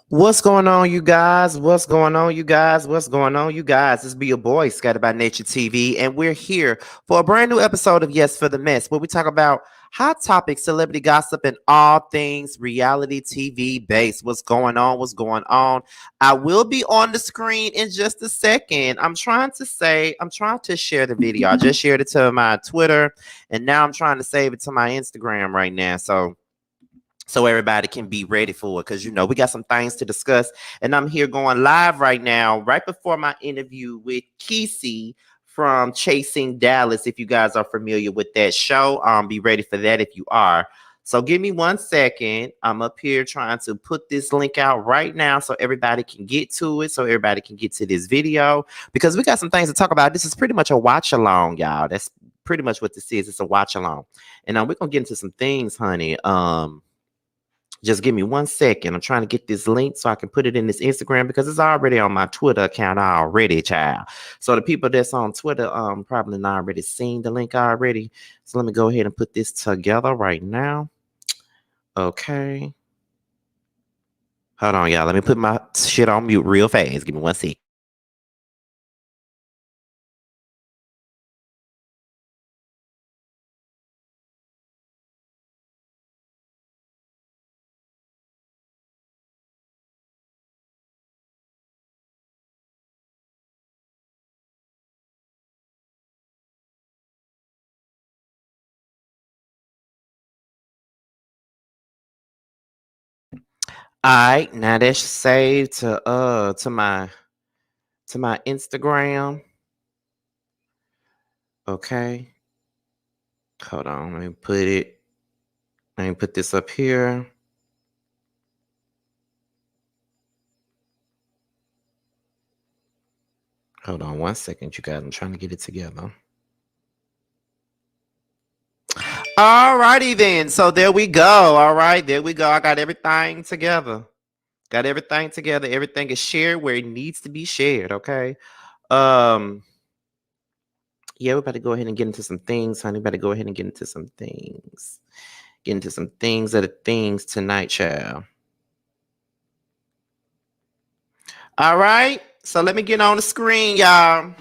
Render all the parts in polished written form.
What's going on, you guys? What's going on, you guys? What's going on, you guys? This be your boy, Scattered by Nature TV, and we're here for a brand new episode of Yes for the Mess, where we talk about hot topics, celebrity gossip, and all things reality TV based. What's going on? What's going on? I will be on the screen in just a second. I'm trying to share the video. I just shared it to my Twitter, and now I'm trying to save it to my Instagram right now. So everybody can be ready for it, because we got some things to discuss, and I'm here going live right now, right before my interview with Kesey from Chasing Dallas. If you guys are familiar with that show, be ready for that if you are. So give me 1 second. I'm up here trying to put this link out right now so everybody can get to it, so everybody can get to this video, because we got some things to talk about. This is pretty much a watch along, y'all. That's pretty much what this is. It's a watch along, and we're gonna get into some things, honey. Just give me 1 second. I'm trying to get this link so I can put it in this Instagram, because it's already on my Twitter account already, child. So the people that's on Twitter probably not already seen the link already. So let me go ahead and put this together right now. Okay. Hold on, y'all. Let me put my shit on mute real fast. Give me 1 second. All right, now that's saved to my Instagram. Okay. Hold on. Let me put this up here. Hold on 1 second, you guys. I'm trying to get it together. All righty then. So there we go. All right, there we go. I got everything together. Got everything together. Everything is shared where it needs to be shared. Okay. Um. Yeah, we better go ahead and get into some things, honey. Better go ahead and get into some things. Get into some things that are things tonight, child. All right. So let me get on the screen, y'all.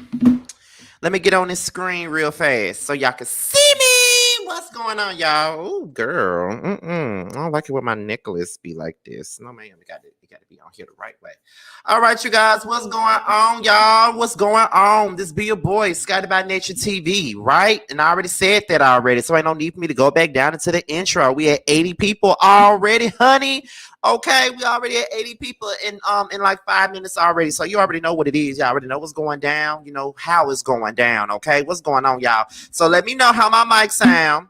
Let me get on this screen real fast so y'all can see me. What's going on, y'all? Oh, girl. I don't like it when my necklace be like this. No, man, we got to be on here the right way. All right, you guys. What's going on, y'all? What's going on? This be your boy, Scotty by Nature TV, right? And I already said that already, so ain't no need for me to go back down into the intro. We at 80 people already, honey. Okay, we already at 80 people in like 5 minutes already. So you already know what it is. Y'all already know what's going down. You know how it's going down. Okay, what's going on, y'all? So let me know how my mic sound.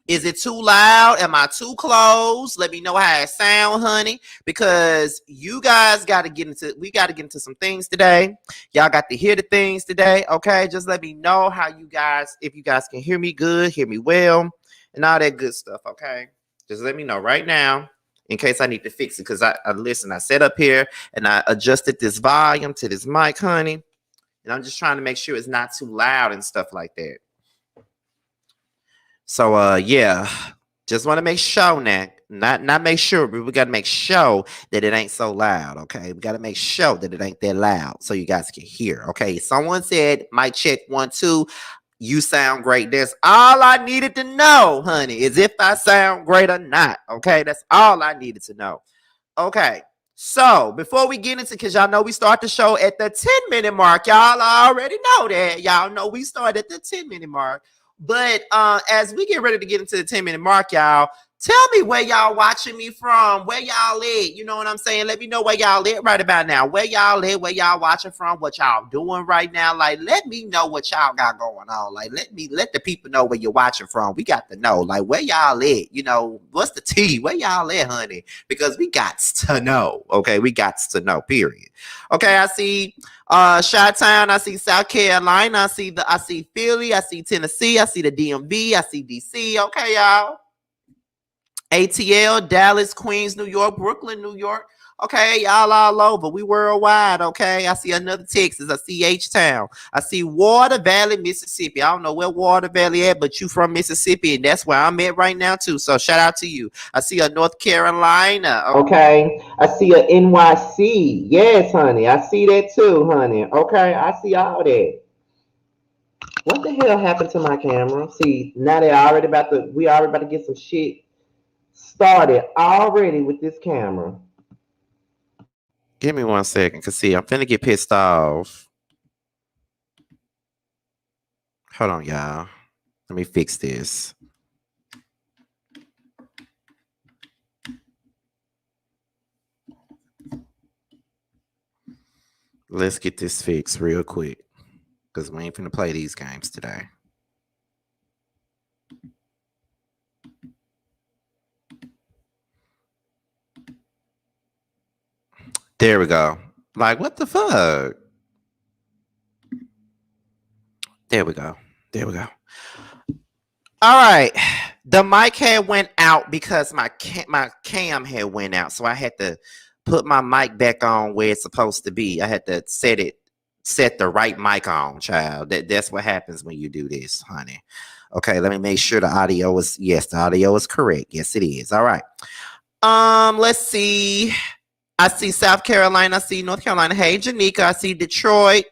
Is it too loud? Am I too close? Let me know how it sound, honey. Because you guys we got to get into some things today. Y'all got to hear the things today. Okay, just let me know if you guys can hear me good, hear me well, and all that good stuff. Okay, just let me know right now, in case I need to fix it. Because I sat up here and I adjusted this volume to this mic, honey. And I'm just trying to make sure it's not too loud and stuff like that. So yeah, just want to make sure now. Not make sure, but we gotta make sure that it ain't so loud. Okay. We gotta make sure that it ain't that loud so you guys can hear. Okay. Someone said mic check 1, 2. You sound great. That's all I needed to know, honey, is if I sound great or not. Okay, that's all I needed to know. Okay, so before we get into, because y'all know we start the show at the 10-minute mark. Y'all already know that. Y'all know we start at the 10-minute mark. But as we get ready to get into the 10-minute mark, y'all, tell me where y'all watching me from, where y'all at. You know what I'm saying? Let me know where y'all at right about now. Where y'all at, where y'all watching from, what y'all doing right now. Like, let me know what y'all got going on. Like, let the people know where you're watching from. We got to know, like, where y'all at. You know, what's the tea? Where y'all at, honey? Because we got to know. Okay, we got to know, period. Okay, I see Chi-Town, I see South Carolina, I see Philly, I see Tennessee, I see the DMV, I see DC. Okay, y'all. ATL, Dallas, Queens, New York, Brooklyn, New York. Okay, y'all all over. We worldwide. Okay, I see another Texas. I see H-Town. I see Water Valley, Mississippi. I don't know where Water Valley at, but you from Mississippi, and that's where I'm at right now too. So shout out to you. I see a North Carolina. Okay, I see a NYC. Yes, honey. I see that too, honey. Okay, I see all that. What the hell happened to my camera? See, now they already about to. We already about to get some shit started already with this camera. Give me 1 second, cause see, I'm finna get pissed off. Hold on, y'all. Let me fix this. Let's get this fixed real quick, cause we ain't finna play these games today. There we go. Like, what the fuck? There we go. There we go. All right. The mic had went out because my cam had went out. So I had to put my mic back on where it's supposed to be. I had to set the right mic on, child. That's what happens when you do this, honey. Okay, let me make sure the audio is the audio is correct. Yes, it is. All right. Let's see. I see South Carolina. I see North Carolina. Hey, Janika. I see Detroit.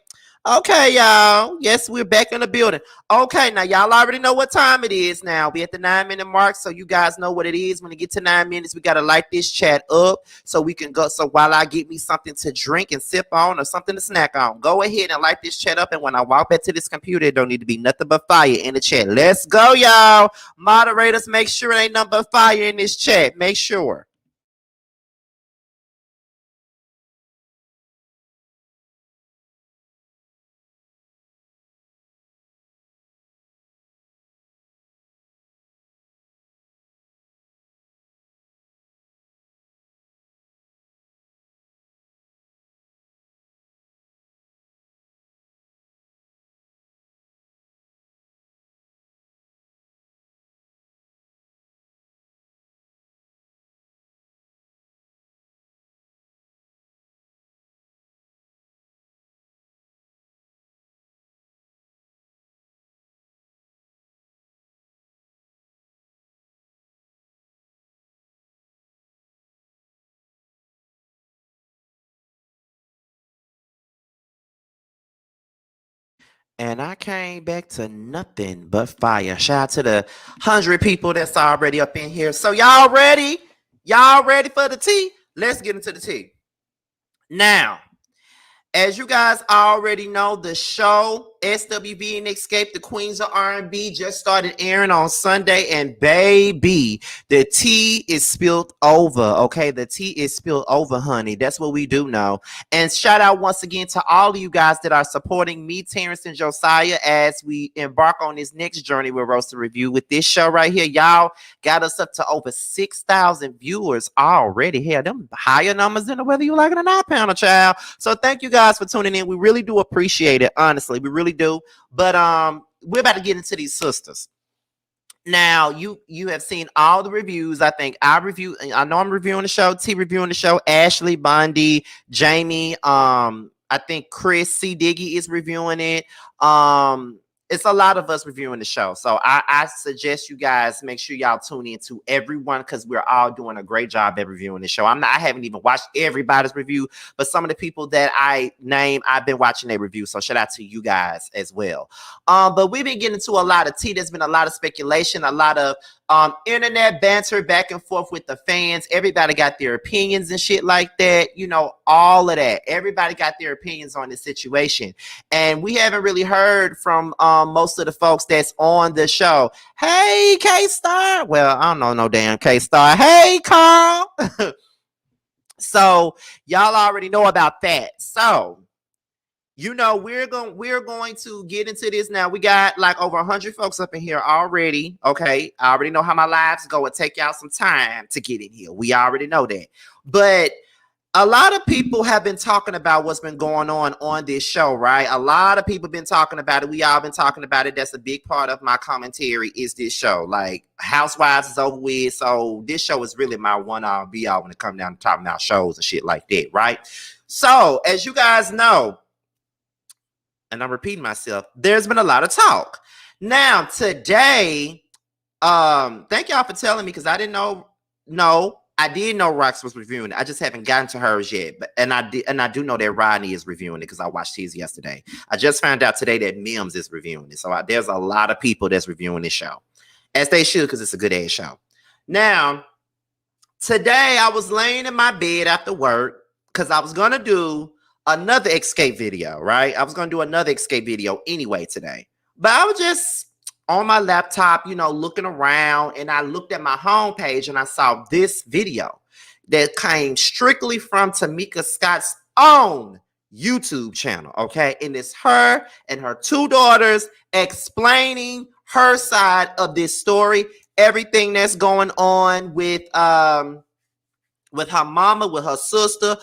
Okay, y'all. Yes, we're back in the building. Okay, now y'all already know what time it is now. We at the 9-minute mark, so you guys know what it is. When it get to 9 minutes, we got to light this chat up so we can go. So while I get me something to drink and sip on or something to snack on, go ahead and light this chat up. And when I walk back to this computer, it don't need to be nothing but fire in the chat. Let's go, y'all. Moderators, make sure it ain't nothing but fire in this chat. Make sure. And I came back to nothing but fire. Shout out to the 100 people that's already up in here. So y'all ready? Y'all ready for the tea? Let's get into the tea. Now, as you guys already know, the show SWV and Xscape, the Queens of R&B, just started airing on Sunday, and baby, the tea is spilled over. Okay, the tea is spilled over, honey. That's what we do know. And shout out once again to all of you guys that are supporting me, Terrence and Josiah, as we embark on this next journey with Roast and Review with this show right here. Y'all got us up to over 6,000 viewers already. Hell, them higher numbers than whether you like it or not, panel child. So thank you guys for tuning in. We really do appreciate it. Honestly, we really do. But we're about to get into these sisters. Now, you have seen all the reviews. I think I know I'm reviewing the show, T reviewing the show, Ashley, Bondi, Jamie, I think Chris C. Diggy is reviewing it. It's a lot of us reviewing the show. So I suggest you guys make sure y'all tune in to everyone, because we're all doing a great job at reviewing the show. I haven't even watched everybody's review, but some of the people that I name, I've been watching their review. So shout out to you guys as well. But we've been getting into a lot of tea. There's been a lot of speculation, a lot of internet banter back and forth with the fans. Everybody got their opinions and shit like that. You know, all of that. Everybody got their opinions on the situation. And we haven't really heard from most of the folks that's on the show. Hey, K-Star. Well, I don't know no damn K-Star. Hey, Carl. So y'all already know about that. So you know, we're going to get into this now. We got like over 100 folks up in here already. Okay, I already know how my lives go. It take y'all some time to get in here. We already know that. But a lot of people have been talking about what's been going on this show, right? A lot of people been talking about it. We all been talking about it. That's a big part of my commentary is this show. Like Housewives is over with, so this show is really my one all be all when it comes down to talking about shows and shit like that, right? So as you guys know, and I'm repeating myself, there's been a lot of talk. Now today, thank y'all for telling me because I didn't know. No, I did know Rox was reviewing it. I just haven't gotten to hers yet. But I do know that Rodney is reviewing it because I watched his yesterday. I just found out today that Mims is reviewing it. So there's a lot of people that's reviewing this show, as they should, because it's a good ass show. Now, today I was laying in my bed after work because I was gonna do another Xscape video, right? I was gonna do another Xscape video anyway today, but I was just on my laptop, looking around, and I looked at my homepage and I saw this video that came strictly from Tamika Scott's own YouTube channel, okay? And it's her and her two daughters explaining her side of this story, everything that's going on with her mama, with her sister,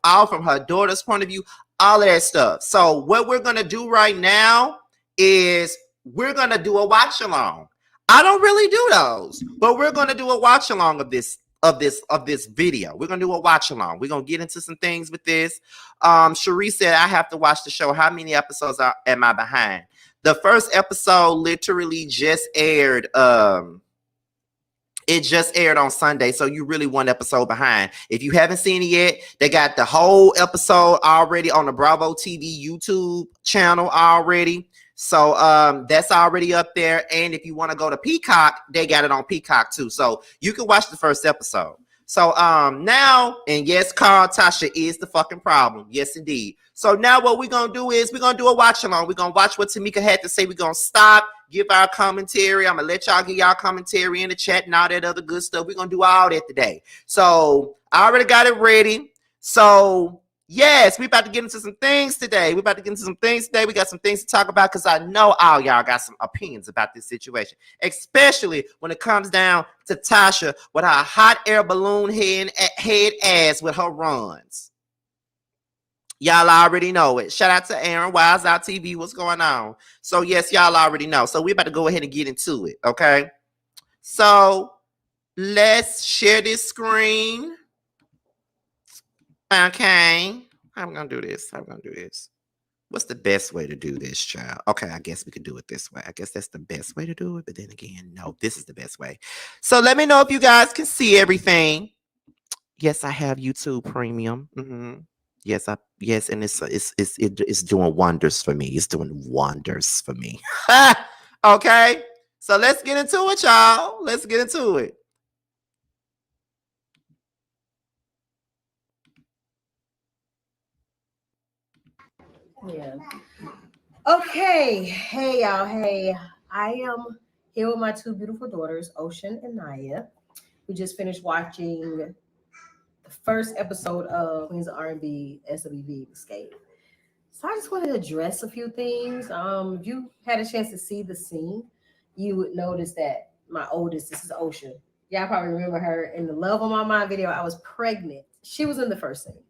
all from her daughter's point of view, all of that stuff. So what we're gonna do right now is we're gonna do a watch along. I don't really do those, but we're gonna do a watch along of this video. We're gonna do a watch along. We're gonna get into some things with this. Cherie said I have to watch the show. How many episodes am I behind? The first episode literally just aired. It just aired on Sunday, so you really one episode behind. If you haven't seen it yet, they got the whole episode already on the Bravo TV YouTube channel already. So that's already up there. And if you want to go to Peacock, they got it on Peacock too. So you can watch the first episode. So now, and yes, Carl, Tasha is the fucking problem. Yes, indeed. So now what we're going to do is we're going to do a watch along. We're going to watch what Tamika had to say. We're going to stop, give our commentary. I'm going to let y'all give y'all commentary in the chat and all that other good stuff. We're going to do all that today. So I already got it ready. So yes, we about to get into some things today. We got some things to talk about because I know all y'all got some opinions about this situation, especially when it comes down to Tasha with her hot air balloon head ass with her runs. Y'all already know it. Shout out to Aaron, Wiles Out TV. What's going on? So yes, y'all already know. So we about to go ahead and get into it, okay? So let's share this screen. Okay. I'm going to do this. What's the best way to do this, child? Okay, I guess we could do it this way. I guess that's the best way to do it. But then again, no, this is the best way. So let me know if you guys can see everything. Yes, I have YouTube Premium. Yes, and it's doing wonders for me. It's doing wonders for me. Okay, so let's get into it, y'all. Let's get into it. Yeah. Okay. Hey, y'all. Hey, I am here with my two beautiful daughters, Ocean and Naya. We just finished watching the first episode of Queens of R&B SWV Xscape. So I just wanted to address a few things. If you had a chance to see the scene, you would notice that my oldest, this is Ocean. Y'all probably remember her in the Love on My Mind video. I was pregnant. She was in the first scene.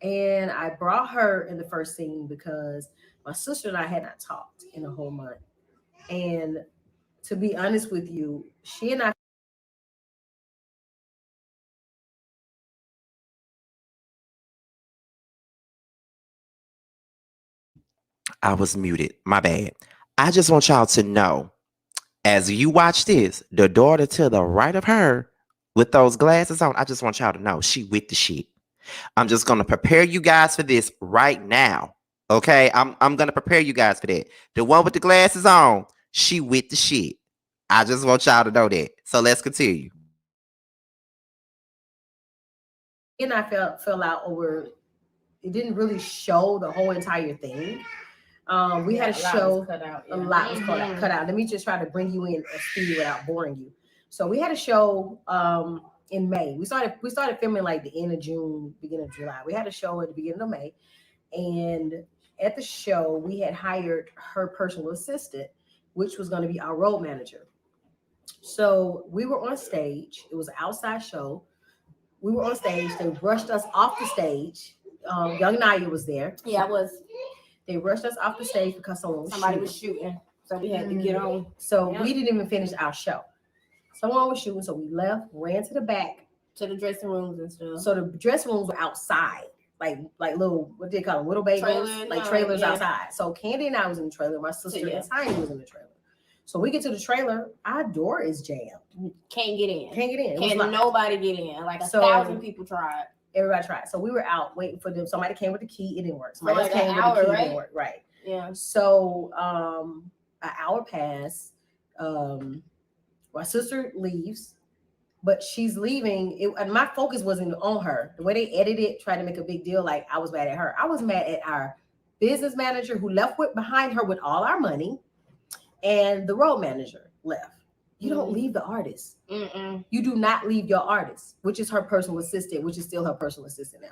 And I brought her in the first scene because my sister and I had not talked in a whole month. And to be honest with you, she and I. I was muted. My bad. I just want y'all to know, as you watch this, the daughter to the right of her with those glasses on, I just want y'all to know she with the shit. I'm just gonna prepare you guys for this right now. Okay, I'm gonna prepare you guys for that. The one with the glasses on, she with the shit. I just want y'all to know that. So let's continue. And I fell out over. It didn't really show the whole entire thing. We had a show. A lot was cut out. Let me just try to bring you in a speed without boring you. So we had a show in May. We started filming like the end of June, beginning of July. We had a show at the beginning of May, and at the show we had hired her personal assistant, which was going to be our road manager. So we were on stage. It was an outside show. We were on stage. They rushed us off the stage. Young Naya was there. Yeah, I was. They rushed us off the stage because Somebody was shooting, so we had to get on. So we didn't even finish our show. Someone was shooting, so we left, ran to the back to the dressing rooms and stuff. So the dressing rooms were outside, like little, what do they call them, little bagels, trailers outside. So Candy and I was in the trailer. My sister and Tiny was in the trailer. So we get to the trailer, our door is jammed. Can't get in. Can't nobody get in. Like 1,000 people tried. Everybody tried. So we were out waiting for them. Somebody came with the key. It didn't work. Somebody else came with the key. It didn't work. Right. Yeah. So an hour passed. My sister leaves, but she's leaving. And my focus wasn't on her. The way they edited it, tried to make a big deal, like I was mad at her. I was mad at our business manager who left behind her with all our money, and the road manager left. You don't leave the artist. You do not leave your artist, which is her personal assistant, which is still her personal assistant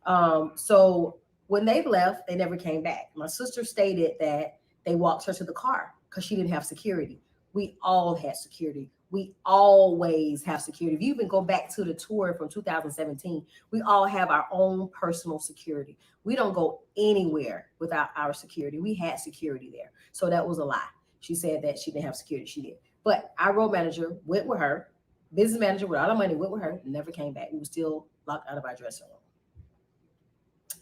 now. So when they left, they never came back. My sister stated that they walked her to the car because she didn't have security. We all had security. We always have security. If you even go back to the tour from 2017, we all have our own personal security. We don't go anywhere without our security. We had security there. So that was a lie. She said that she didn't have security. She did. But our road manager went with her. Business manager with all the money went with her. Never came back. We were still locked out of our dressing room.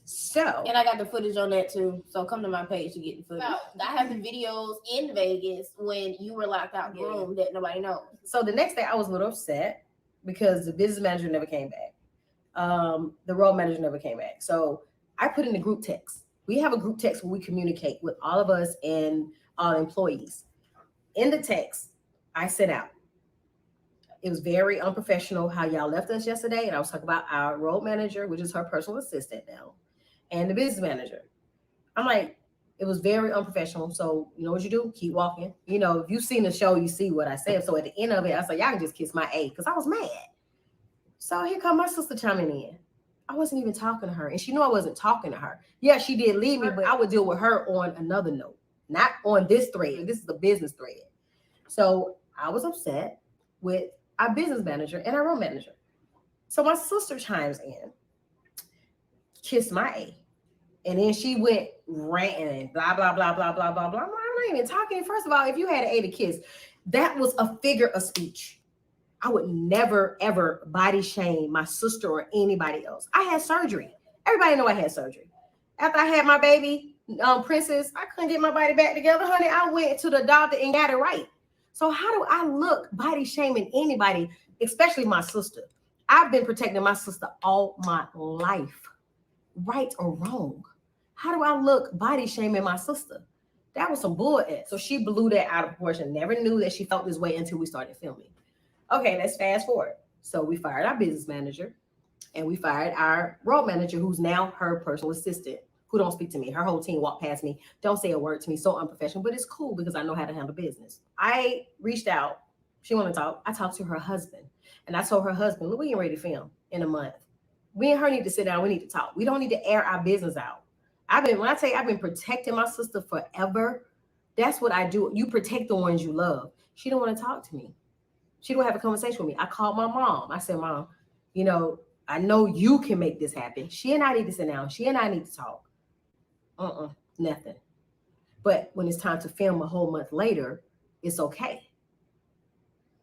So, and I got the footage on that too. So come to my page to get the footage. I have the videos in Vegas when you were locked out in the room that nobody knows. So the next day I was a little upset because the business manager never came back. The road manager never came back. So I put in the group text. We have a group text where we communicate with all of us and our employees. In the text, I sent out. It was very unprofessional how y'all left us yesterday. And I was talking about our road manager, which is her personal assistant now, and the business manager. I'm like, it was very unprofessional. So you know what you do? Keep walking. You know, if you've seen the show, you see what I said. So at the end of it, I said, y'all can just kiss my A, because I was mad. So here come my sister chiming in. I wasn't even talking to her. And she knew I wasn't talking to her. Yeah, she did leave me, but I would deal with her on another note, not on this thread. This is the business thread. So I was upset with our business manager and our road manager. So my sister chimes in, kissed my A. And then she went ranting, blah, blah, blah, blah, blah, blah, blah. I'm not even talking. First of all, if you had an A to kiss, that was a figure of speech. I would never, ever body shame my sister or anybody else. I had surgery. Everybody know I had surgery. After I had my baby, Princess, I couldn't get my body back together, honey. I went to the doctor and got it right. So how do I look body shaming anybody, especially my sister? I've been protecting my sister all my life, right or wrong. How do I look body shaming my sister? That was some bull. So she blew that out of proportion. Never knew that she felt this way until we started filming. Okay, let's fast forward. So we fired our business manager and we fired our road manager, who's now her personal assistant, who don't speak to me. Her whole team walked past me, don't say a word to me, so unprofessional, but it's cool because I know how to handle business. I reached out. She wanted to talk. I talked to her husband and I told her husband, look, we ain't ready to film in a month. We and her need to sit down. We need to talk. We don't need to air our business out. When I tell you I've been protecting my sister forever, that's what I do. You protect the ones you love. She don't want to talk to me. She don't have a conversation with me. I called my mom. I said, Mom, you know, I know you can make this happen. She and I need to sit down. She and I need to talk. Nothing. But when it's time to film a whole month later, it's okay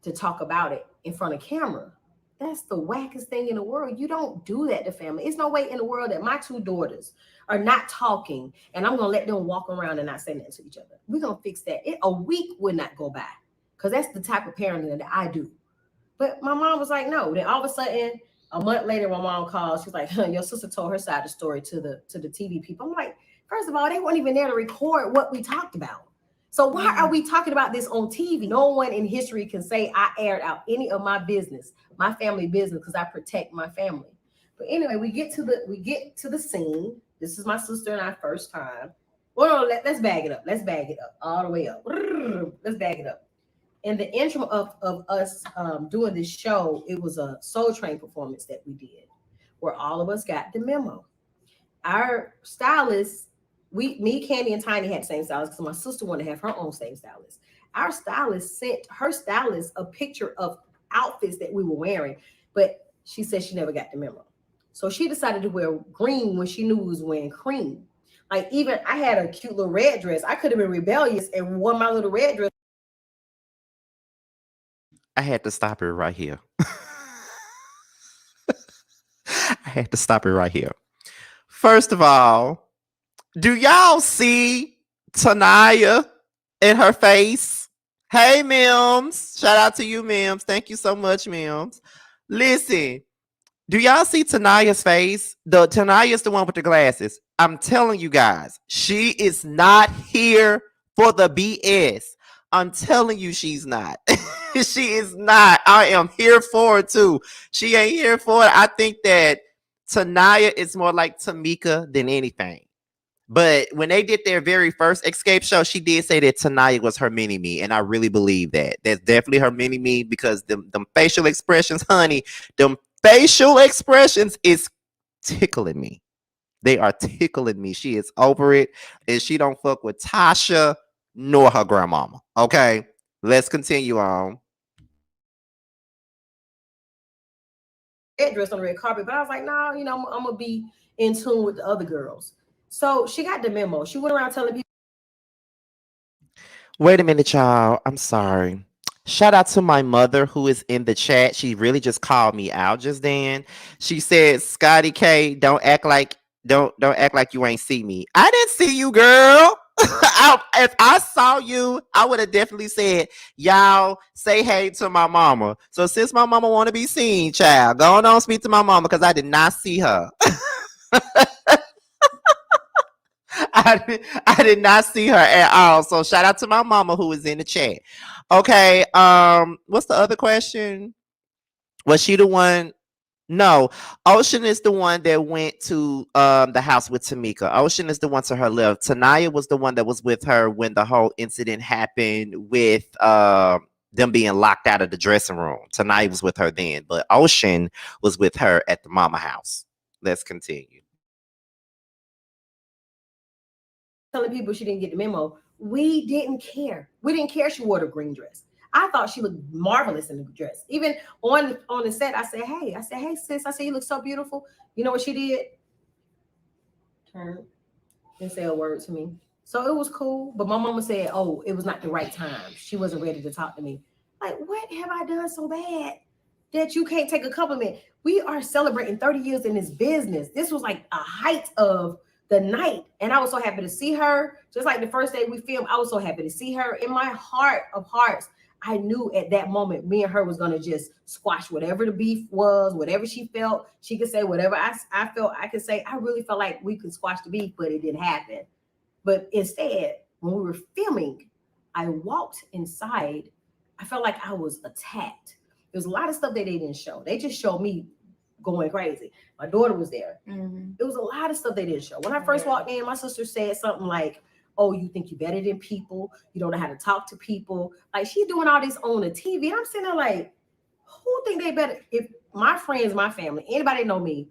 to talk about it in front of camera. That's the wackest thing in the world. You don't do that to family. It's no way in the world that my two daughters are not talking and I'm going to let them walk around and not say nothing to each other. We're going to fix that. A week would not go by because that's the type of parenting that I do. But my mom was like, no. Then all of a sudden, a month later, my mom called. She's like, your sister told her side of the story to the TV people. I'm like, first of all, they weren't even there to record what we talked about. So why are we talking about this on TV? No one in history can say I aired out any of my business, my family business, because I protect my family. But anyway, we get to the scene. This is my sister and I first time. Well, no, let's bag it up. Let's bag it up all the way up. Let's bag it up. In the intro of us doing this show, it was a Soul Train performance that we did, where all of us got the memo. Our stylist. Me, Candy, and Tiny had the same stylist because my sister wanted to have her own same stylist. Our stylist sent her stylist a picture of outfits that we were wearing, but She said she never got the memo. So she decided to wear green when she knew it was wearing cream. Like, even I had a cute little red dress. I could have been rebellious and wore my little red dress. I had to stop it right here. I had to stop it right here. First of all, do y'all see Tanaya in her face? Hey, Mims. Shout out to you, Mims. Thank you so much, Mims. Listen, do y'all see Tanaya's face? The Tanaya's the one with the glasses. I'm telling you guys, she is not here for the BS. I'm telling you, she's not. She is not. I am here for it too. She ain't here for it. I think that Tanaya is more like Tamika than anything. But when they did their very first Xscape show, she did say that Tanaya was her mini me, and I really believe that. That's definitely her mini me because them facial expressions, honey, them facial expressions is tickling me. They are tickling me. She is over it, and she don't fuck with Tasha nor her grandmama. Okay, let's continue on. Red dress on the red carpet, but I was like, no, you know, I'm gonna be in tune with the other girls. So she got the memo. She went around telling people. Wait a minute, y'all. I'm sorry. Shout out to my mother who is in the chat. She really just called me out just then. She said, "Scotty K, don't act like you ain't see me. I didn't see you, girl. If I saw you, I would have definitely said, y'all say hey to my mama. So since my mama want to be seen, child, go on speak to my mama because I did not see her. I did not see her at all. So shout out to my mama who is in the chat. Okay. What's the other question? Was she the one? No, Ocean is the one that went to the house with Tamika. Ocean is the one to her left. Tanaya was the one that was with her when the whole incident happened with them being locked out of the dressing room. Tanaya was with her then, but Ocean was with her at the mama house. Let's continue. Telling people she didn't get the memo. We didn't care. We didn't care she wore the green dress. I thought she looked marvelous in the dress. Even on the set, I said, hey, sis, I said, you look so beautiful. You know what she did? Turn and say a word to me. So it was cool. But my mama said, oh, it was not the right time. She wasn't ready to talk to me. Like, what have I done so bad that you can't take a compliment? We are celebrating 30 years in this business. This was like a height of the night, and I was so happy to see her. Just like the first day we filmed, I was so happy to see her. In my heart of hearts, I knew at that moment me and her was going to just squash whatever the beef was, whatever she felt. She could say whatever I felt I could say. I really felt like we could squash the beef, but it didn't happen. But instead, when we were filming, I walked inside. I felt like I was attacked. There's a lot of stuff that they didn't show. They just showed me going crazy. My daughter was there. Mm-hmm. It was a lot of stuff they didn't show. When I first walked in, my sister said something like, oh, you think you're better than people. You don't know how to talk to people. Like, she's doing all this on the TV. I'm sitting there like, who think they better? If my friends, my family, anybody know me,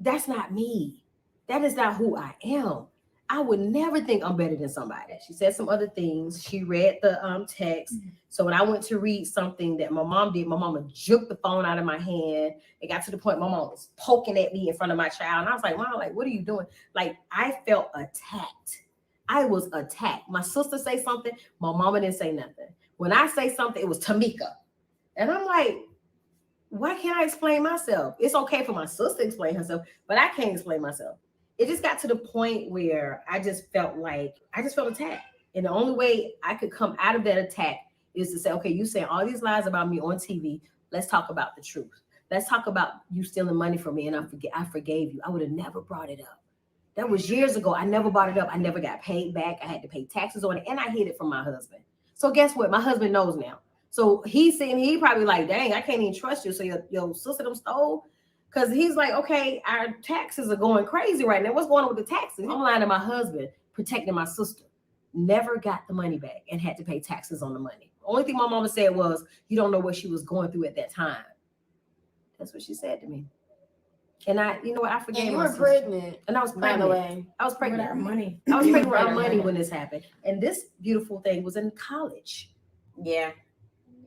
that's not me. That is not who I am. I would never think I'm better than somebody. She said some other things. She read the text. Mm-hmm. So when I went to read something that my mom did, my mama juked the phone out of my hand. It got to the point my mom was poking at me in front of my child. And I was like, Mom, like, what are you doing? Like, I felt attacked. I was attacked. My sister say something, my mama didn't say nothing. When I say something, it was Tamika. And I'm like, why can't I explain myself? It's okay for my sister to explain herself, but I can't explain myself. It just got to the point where I just felt attacked. And the only way I could come out of that attack is to say, okay, you saying all these lies about me on TV. Let's talk about the truth. Let's talk about you stealing money from me. And I forgave you. I would have never brought it up. That was years ago. I never brought it up. I never got paid back. I had to pay taxes on it. And I hid it from my husband. So guess what? My husband knows now. So he probably like, dang, I can't even trust you. So your sister them stole. Because he's like, okay, our taxes are going crazy right now. What's going on with the taxes? I'm lying to my husband, protecting my sister. Never got the money back and had to pay taxes on the money. The only thing my mama said was, you don't know what she was going through at that time. That's what she said to me. And you know what? I forgave. And you were pregnant. And I was pregnant. By the way. I was pregnant with our money. I was pregnant with our money when this happened. And this beautiful thing was in college. Yeah.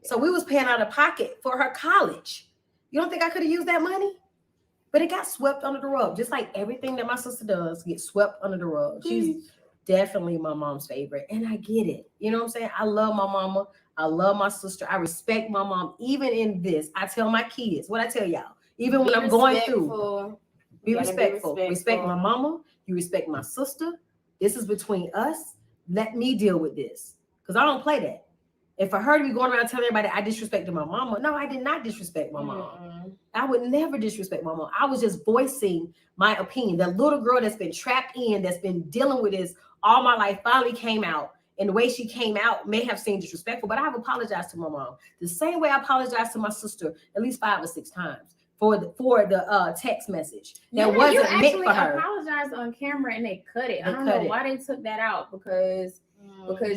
So we was paying out of pocket for her college. You don't think I could have used that money? But it got swept under the rug, just like everything that my sister does gets swept under the rug. She's definitely my mom's favorite, and I get it. You know what I'm saying? I love my mama. I love my sister. I respect my mom. Even in this, I tell my kids what I tell y'all. Even when I'm going through, be respectful. Respect my mama. You respect my sister. This is between us. Let me deal with this because I don't play that. And for her to be going around telling everybody I disrespected my mama, no, I did not disrespect my mom. I would never disrespect my mom. I was just voicing my opinion. The little girl that's been trapped in, that's been dealing with this all my life, finally came out. And the way she came out may have seemed disrespectful, but I have apologized to my mom. The same way I apologized to my sister at least 5 or 6 times for the text message that wasn't meant for her. You apologized on camera and they cut it. I don't know why they took that out because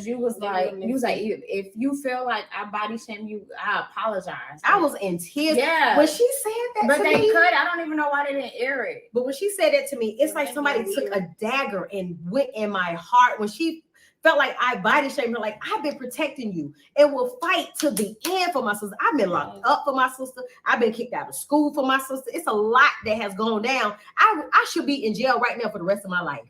you was like, if you feel like I body shame you, I apologize. I was in tears. Yeah. When she said that but to they me, cut. I don't even know why they didn't air it. But when she said that to me, it's like somebody took a dagger and went in my heart. When she felt like I body shamed her, like I've been protecting you and will fight to the end for my sister. I've been locked up for my sister. I've been kicked out of school for my sister. It's a lot that has gone down. I should be in jail right now for the rest of my life.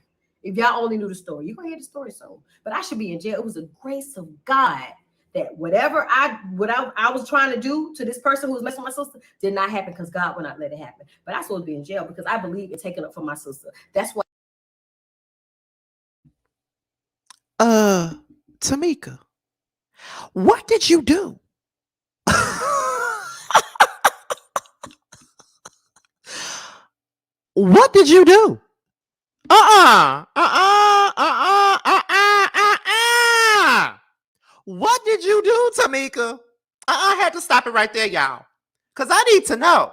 If y'all only knew the story, you're gonna hear the story soon. But I should be in jail. It was the grace of God that whatever I was trying to do to this person who was messing with my sister did not happen because God would not let it happen. But I supposed to be in jail because I believe in taking up for my sister. That's why. Tamika, what did you do? What did you do? What did you do, Tamika? I had to stop it right there, y'all. Because I need to know.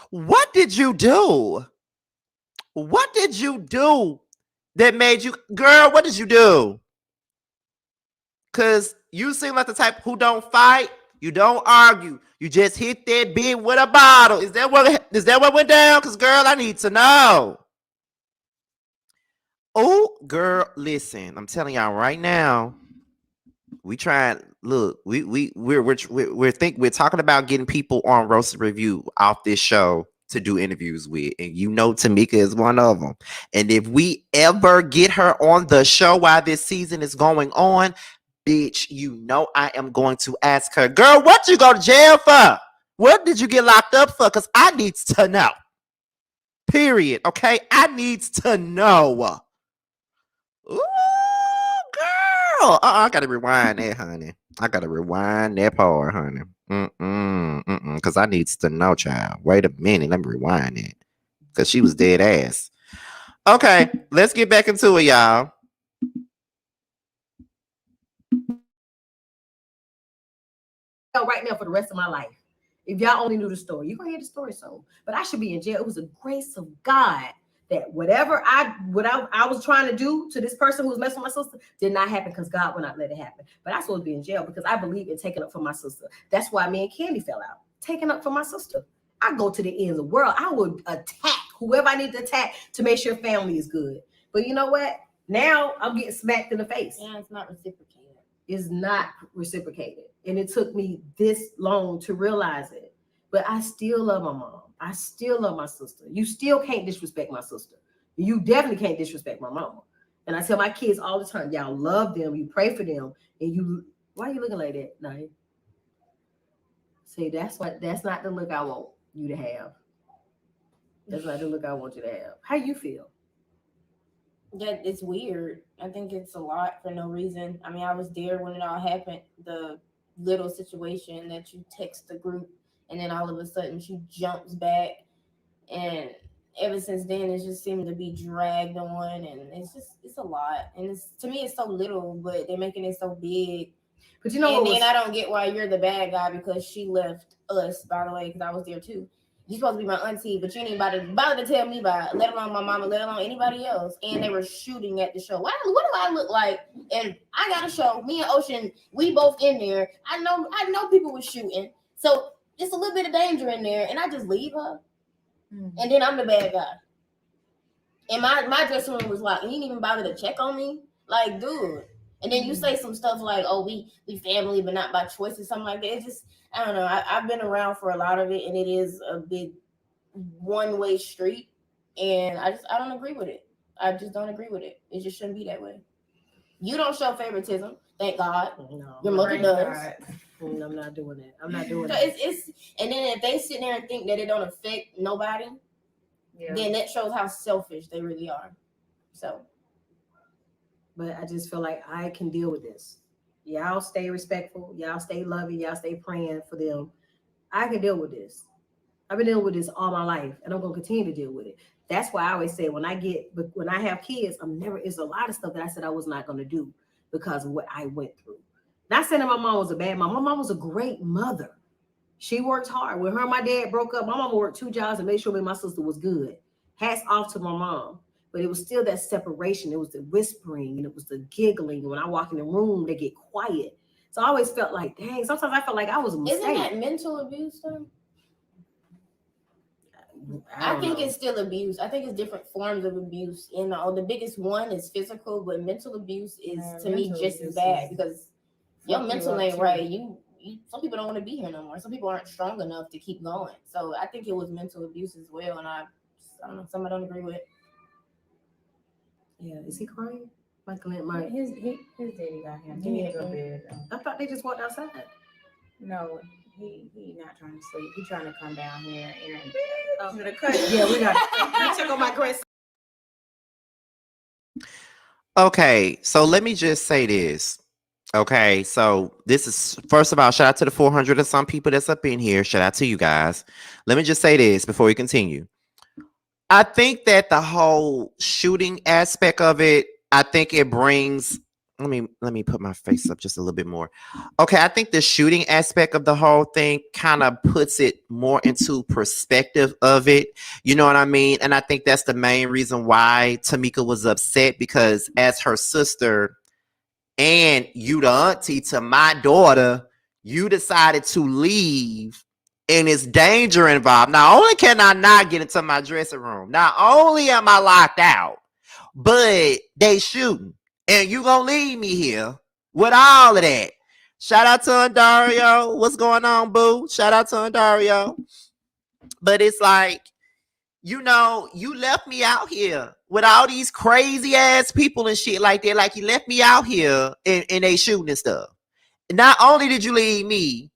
What did you do? What did you do that made you, girl, what did you do? Because you seem like the type who don't fight, you don't argue, you just hit that big with a bottle. Is that what went down? Because, girl, I need to know. Oh, girl, listen, I'm telling y'all right now, we're talking about getting people on Roasted Review off this show to do interviews with, and you know Tamika is one of them. And if we ever get her on the show while this season is going on, bitch, you know I am going to ask her, girl, what you go to jail for? What did you get locked up for? Because I needs to know. Period. Okay, I needs to know. Ooh, girl. I gotta rewind that, honey. I gotta rewind that part, honey. Because I needs to know, child. Wait a minute. Let me rewind it. Because she was dead ass. Okay, let's get back into it, y'all. Right now for the rest of my life. If y'all only knew the story, you're gonna hear the story soon. But I should be in jail. It was the grace of God that whatever I was trying to do to this person who was messing with my sister did not happen because God would not let it happen. But I supposed to be in jail because I believe in taking up for my sister. That's why me and Candy fell out. Taking up for my sister. I go to the end of the world. I would attack whoever I need to attack to make sure family is good. But you know what? Now I'm getting smacked in the face. Yeah, it's not reciprocated. It's not reciprocated. And it took me this long to realize it. But I still love my mom. I still love my sister. You still can't disrespect my sister. You definitely can't disrespect my mama. And I tell my kids all the time, y'all love them, you pray for them, and why are you looking like that, Naya? See, that's not the look I want you to have. That's not the look I want you to have. How you feel? Yeah, it's weird. I think it's a lot for no reason. I mean, I was there when it all happened. The little situation that you text the group and then all of a sudden she jumps back, and ever since then it just seemed to be dragged on, and it's a lot, and to me it's so little, but they're making it so big. But you know, and then I don't get why you're the bad guy because she left us, by the way, because I was there too. You're supposed to be my auntie, but you ain't bother to tell me about it, let alone my mama, let alone anybody else. And they were shooting at the show. What do I look like? And I got a show. Me and Ocean, we both in there. I know people were shooting. So just a little bit of danger in there. And I just leave her. And then I'm the bad guy. And my dressing room was locked. And he didn't even bother to check on me. Like, dude. And then you say some stuff like, "Oh, we family, but not by choice," or something like that. It's just, I don't know. I've been around for a lot of it, and it is a big one-way street, and I don't agree with it. I just don't agree with it. It just shouldn't be that way. You don't show favoritism, thank God. No, your mother does. I'm not doing that. I'm not doing so that. It's and then if they sit there and think that it don't affect nobody, then that shows how selfish they really are. So, but I just feel like I can deal with this. Y'all stay respectful. Y'all stay loving. Y'all stay praying for them. I can deal with this. I've been dealing with this all my life, and I'm gonna continue to deal with it. That's why I always say when I have kids, it's a lot of stuff that I said I was not gonna do because of what I went through. Not saying that my mom was a bad mom. My mom was a great mother. She worked hard. When her and my dad broke up, my mom worked 2 jobs and made sure me and my sister was good. Hats off to my mom. But it was still that separation. It was the whispering and it was the giggling. When I walk in the room, they get quiet. So I always felt like, dang, sometimes I felt like I was a mistake. Isn't that mental abuse though? I think it's still abuse. I think it's different forms of abuse. And the biggest one is physical, but mental abuse is to me just as bad because your mental ain't right. You some people don't want to be here no more. Some people aren't strong enough to keep going. So I think it was mental abuse as well. And I don't know, some I don't agree with. Yeah, is he crying? His daddy got him. He need to go to bed. I thought they just walked outside. No, he not trying to sleep. He trying to come down here and yeah, we got to check on my grandson. Okay, so let me just say this. Okay, so this is, first of all, shout out to the 400 and some people that's up in here. Shout out to you guys. Let me just say this before we continue. I think that the whole shooting aspect of it, I think it brings, let me put my face up just a little bit more. Okay, I think the shooting aspect of the whole thing kind of puts it more into perspective of it. You know what I mean? And I think that's the main reason why Tamika was upset, because as her sister and you the auntie to my daughter, you decided to leave and it's danger involved. Not only can I not get into my dressing room, not only am I locked out, but they shooting. And you gonna leave me here with all of that. Shout out to Andario. What's going on, boo? Shout out to Andario. But it's like, you know, you left me out here with all these crazy ass people and shit like that. Like, you left me out here and they shooting and stuff. Not only did you leave me,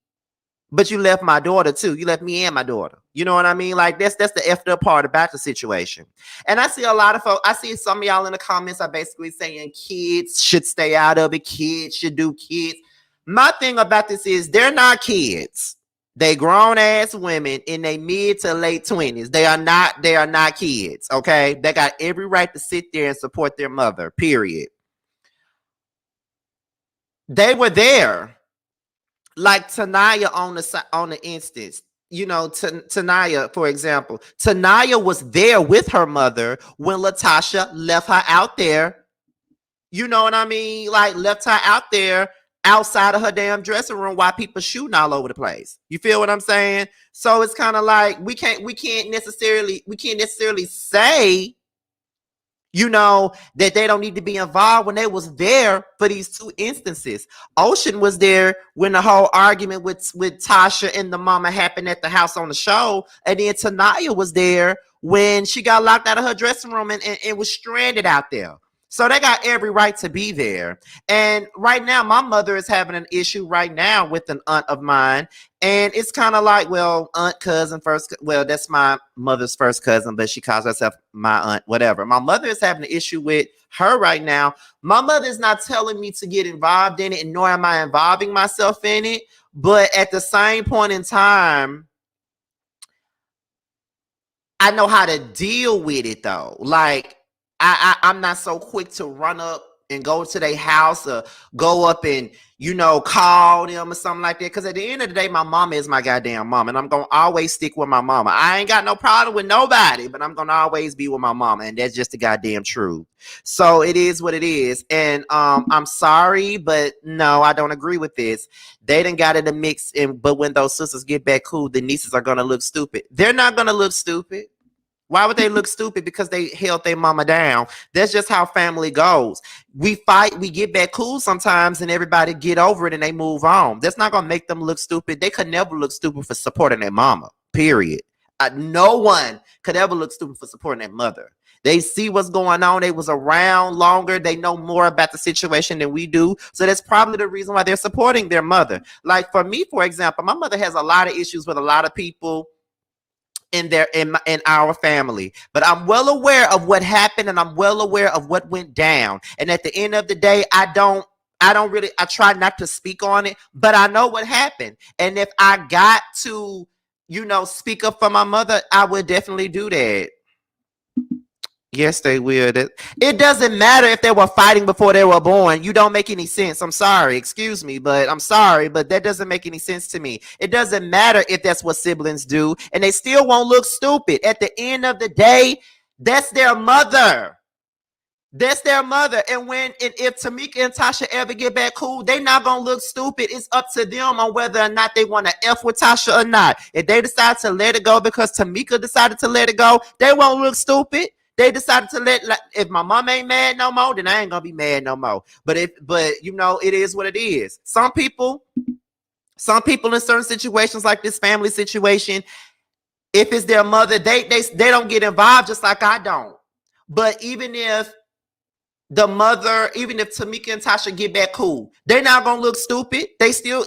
but you left my daughter too. You left me and my daughter. You know what I mean? Like, that's the effed up part about the situation. And I see a lot of folks, I see some of y'all in the comments are basically saying kids should stay out of it. Kids should do kids. My thing about this is they're not kids. They grown ass women in their mid to late 20s. They are not kids. Okay. They got every right to sit there and support their mother, period. They were there. Like Tanaya on the instance, you know, Tanaya, for example, Tanaya was there with her mother when Latasha left her out there. You know what I mean? Like, left her out there outside of her damn dressing room while people shooting all over the place. You feel what I'm saying? So it's kind of like we can't necessarily say, you know, that they don't need to be involved when they was there for these 2 instances. Ocean was there when the whole argument with Tasha and the mama happened at the house on the show. And then Tanaya was there when she got locked out of her dressing room and was stranded out there. So they got every right to be there. And right now, my mother is having an issue right now with an aunt of mine. And it's kind of like, well, aunt, cousin, first. Well, that's my mother's first cousin, but she calls herself my aunt, whatever. My mother is having an issue with her right now. My mother is not telling me to get involved in it, and nor am I involving myself in it. But at the same point in time, I know how to deal with it, though. Like, I'm not so quick to run up and go to their house or go up and, you know, call them or something like that. Because at the end of the day, my mama is my goddamn mama. And I'm going to always stick with my mama. I ain't got no problem with nobody, but I'm going to always be with my mama. And that's just the goddamn truth. So it is what it is. And I'm sorry, but no, I don't agree with this. They done got in the mix. But when those sisters get back cool, the nieces are going to look stupid. They're not going to look stupid. Why would they look stupid because they held their mama down? That's just how family goes. We fight, we get back cool sometimes, and everybody get over it and they move on. That's not gonna make them look stupid. They could never look stupid for supporting their mama. Period. No one could ever look stupid for supporting their mother. They see what's going on. They was around longer. They know more about the situation than we do. So that's probably the reason why they're supporting their mother. Like for me, for example, my mother has a lot of issues with a lot of people in our family, but I'm well aware of what happened and I'm well aware of what went down. And at the end of the day, I try not to speak on it, but I know what happened. And if I got to, speak up for my mother, I would definitely do that. Yes, they will. It doesn't matter if they were fighting before they were born. You don't make any sense. I'm sorry. Excuse me, but I'm sorry, but that doesn't make any sense to me. It doesn't matter if that's what siblings do, and they still won't look stupid. At the end of the day, that's their mother. That's their mother. And if Tamika and Tasha ever get back cool, they not gonna look stupid. It's up to them on whether or not they want to F with Tasha or not. If they decide to let it go because Tamika decided to let it go, they won't look stupid. They decided to if my mom ain't mad no more, then I ain't gonna be mad no more. But it is what it is. Some people in certain situations like this family situation, if it's their mother, they don't get involved just like I don't. But even if Tamika and Tasha get back cool, they're not gonna look stupid.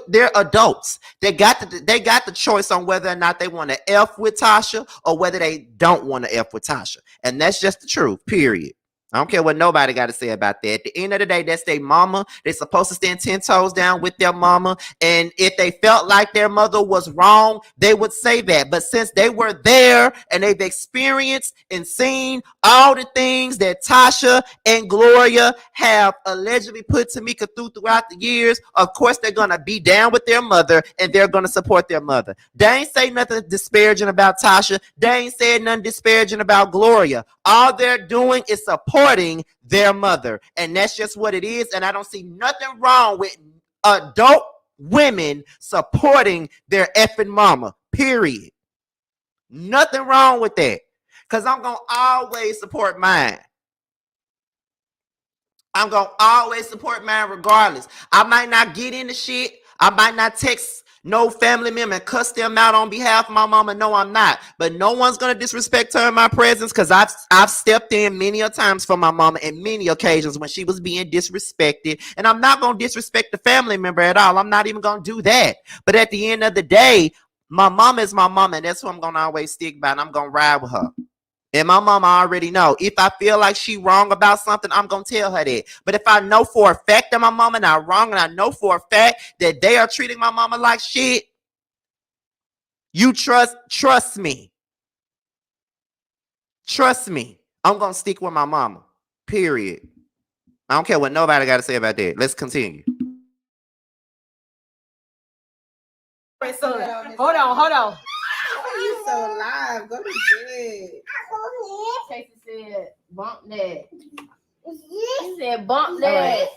They're adults. They got the choice on whether or not they want to F with Tasha or whether they don't want to F with Tasha. And that's just the truth, period. I don't care what nobody got to say about that. At the end of the day, that's their mama. They're supposed to stand 10 toes down with their mama. And if they felt like their mother was wrong, they would say that. But since they were there and they've experienced and seen all the things that Tasha and Gloria have allegedly put Tamika throughout the years, of course they're going to be down with their mother and they're going to support their mother. They ain't say nothing disparaging about Tasha. They ain't said nothing disparaging about Gloria. All they're doing is supporting their mother. And that's just what it is. And I don't see nothing wrong with adult women supporting their effing mama. Period. Nothing wrong with that. Because I'm going to always support mine. I'm going to always support mine regardless. I might not get into shit. I might not text no family member and cuss them out on behalf of my mama. No, I'm not. But no one's going to disrespect her in my presence because I've stepped in many a times for my mama and many occasions when she was being disrespected. And I'm not going to disrespect the family member at all. I'm not even going to do that. But at the end of the day, my mama is my mama, and that's who I'm going to always stick by, and I'm going to ride with her. And my mama already know. If I feel like she wrong about something, I'm going to tell her that. But if I know for a fact that my mama not wrong, and I know for a fact that they are treating my mama like shit, you trust me. Trust me. I'm going to stick with my mama. Period. I don't care what nobody got to say about that. Let's continue. Hold on. You so live. Go to bed. Casey said, bump that. He said, bump that.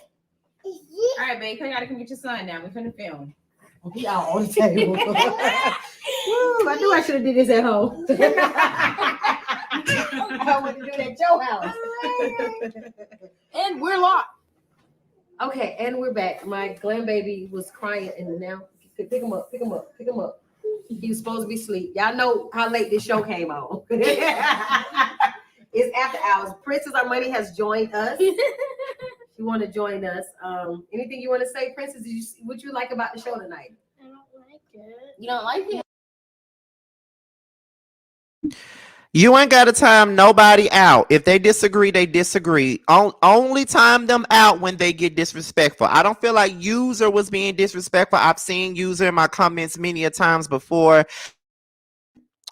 All right, babe, you gotta come get your son now. We're finna film. He out on the table. Woo, I knew I should have did this at home. I want to do it at your house. And we're locked. Okay, and we're back. My Glenn baby was crying, and now pick him up. He was supposed to be asleep. Y'all know how late this show came on. It's after hours. Princess Armani has joined us. She want to join us. Anything you want to say, Princess? What you like about the show tonight? I don't like it. You don't like it? You ain't got to time nobody out. If they disagree, they disagree. Only time them out when they get disrespectful. I don't feel like User was being disrespectful. I've seen User in my comments many a times before.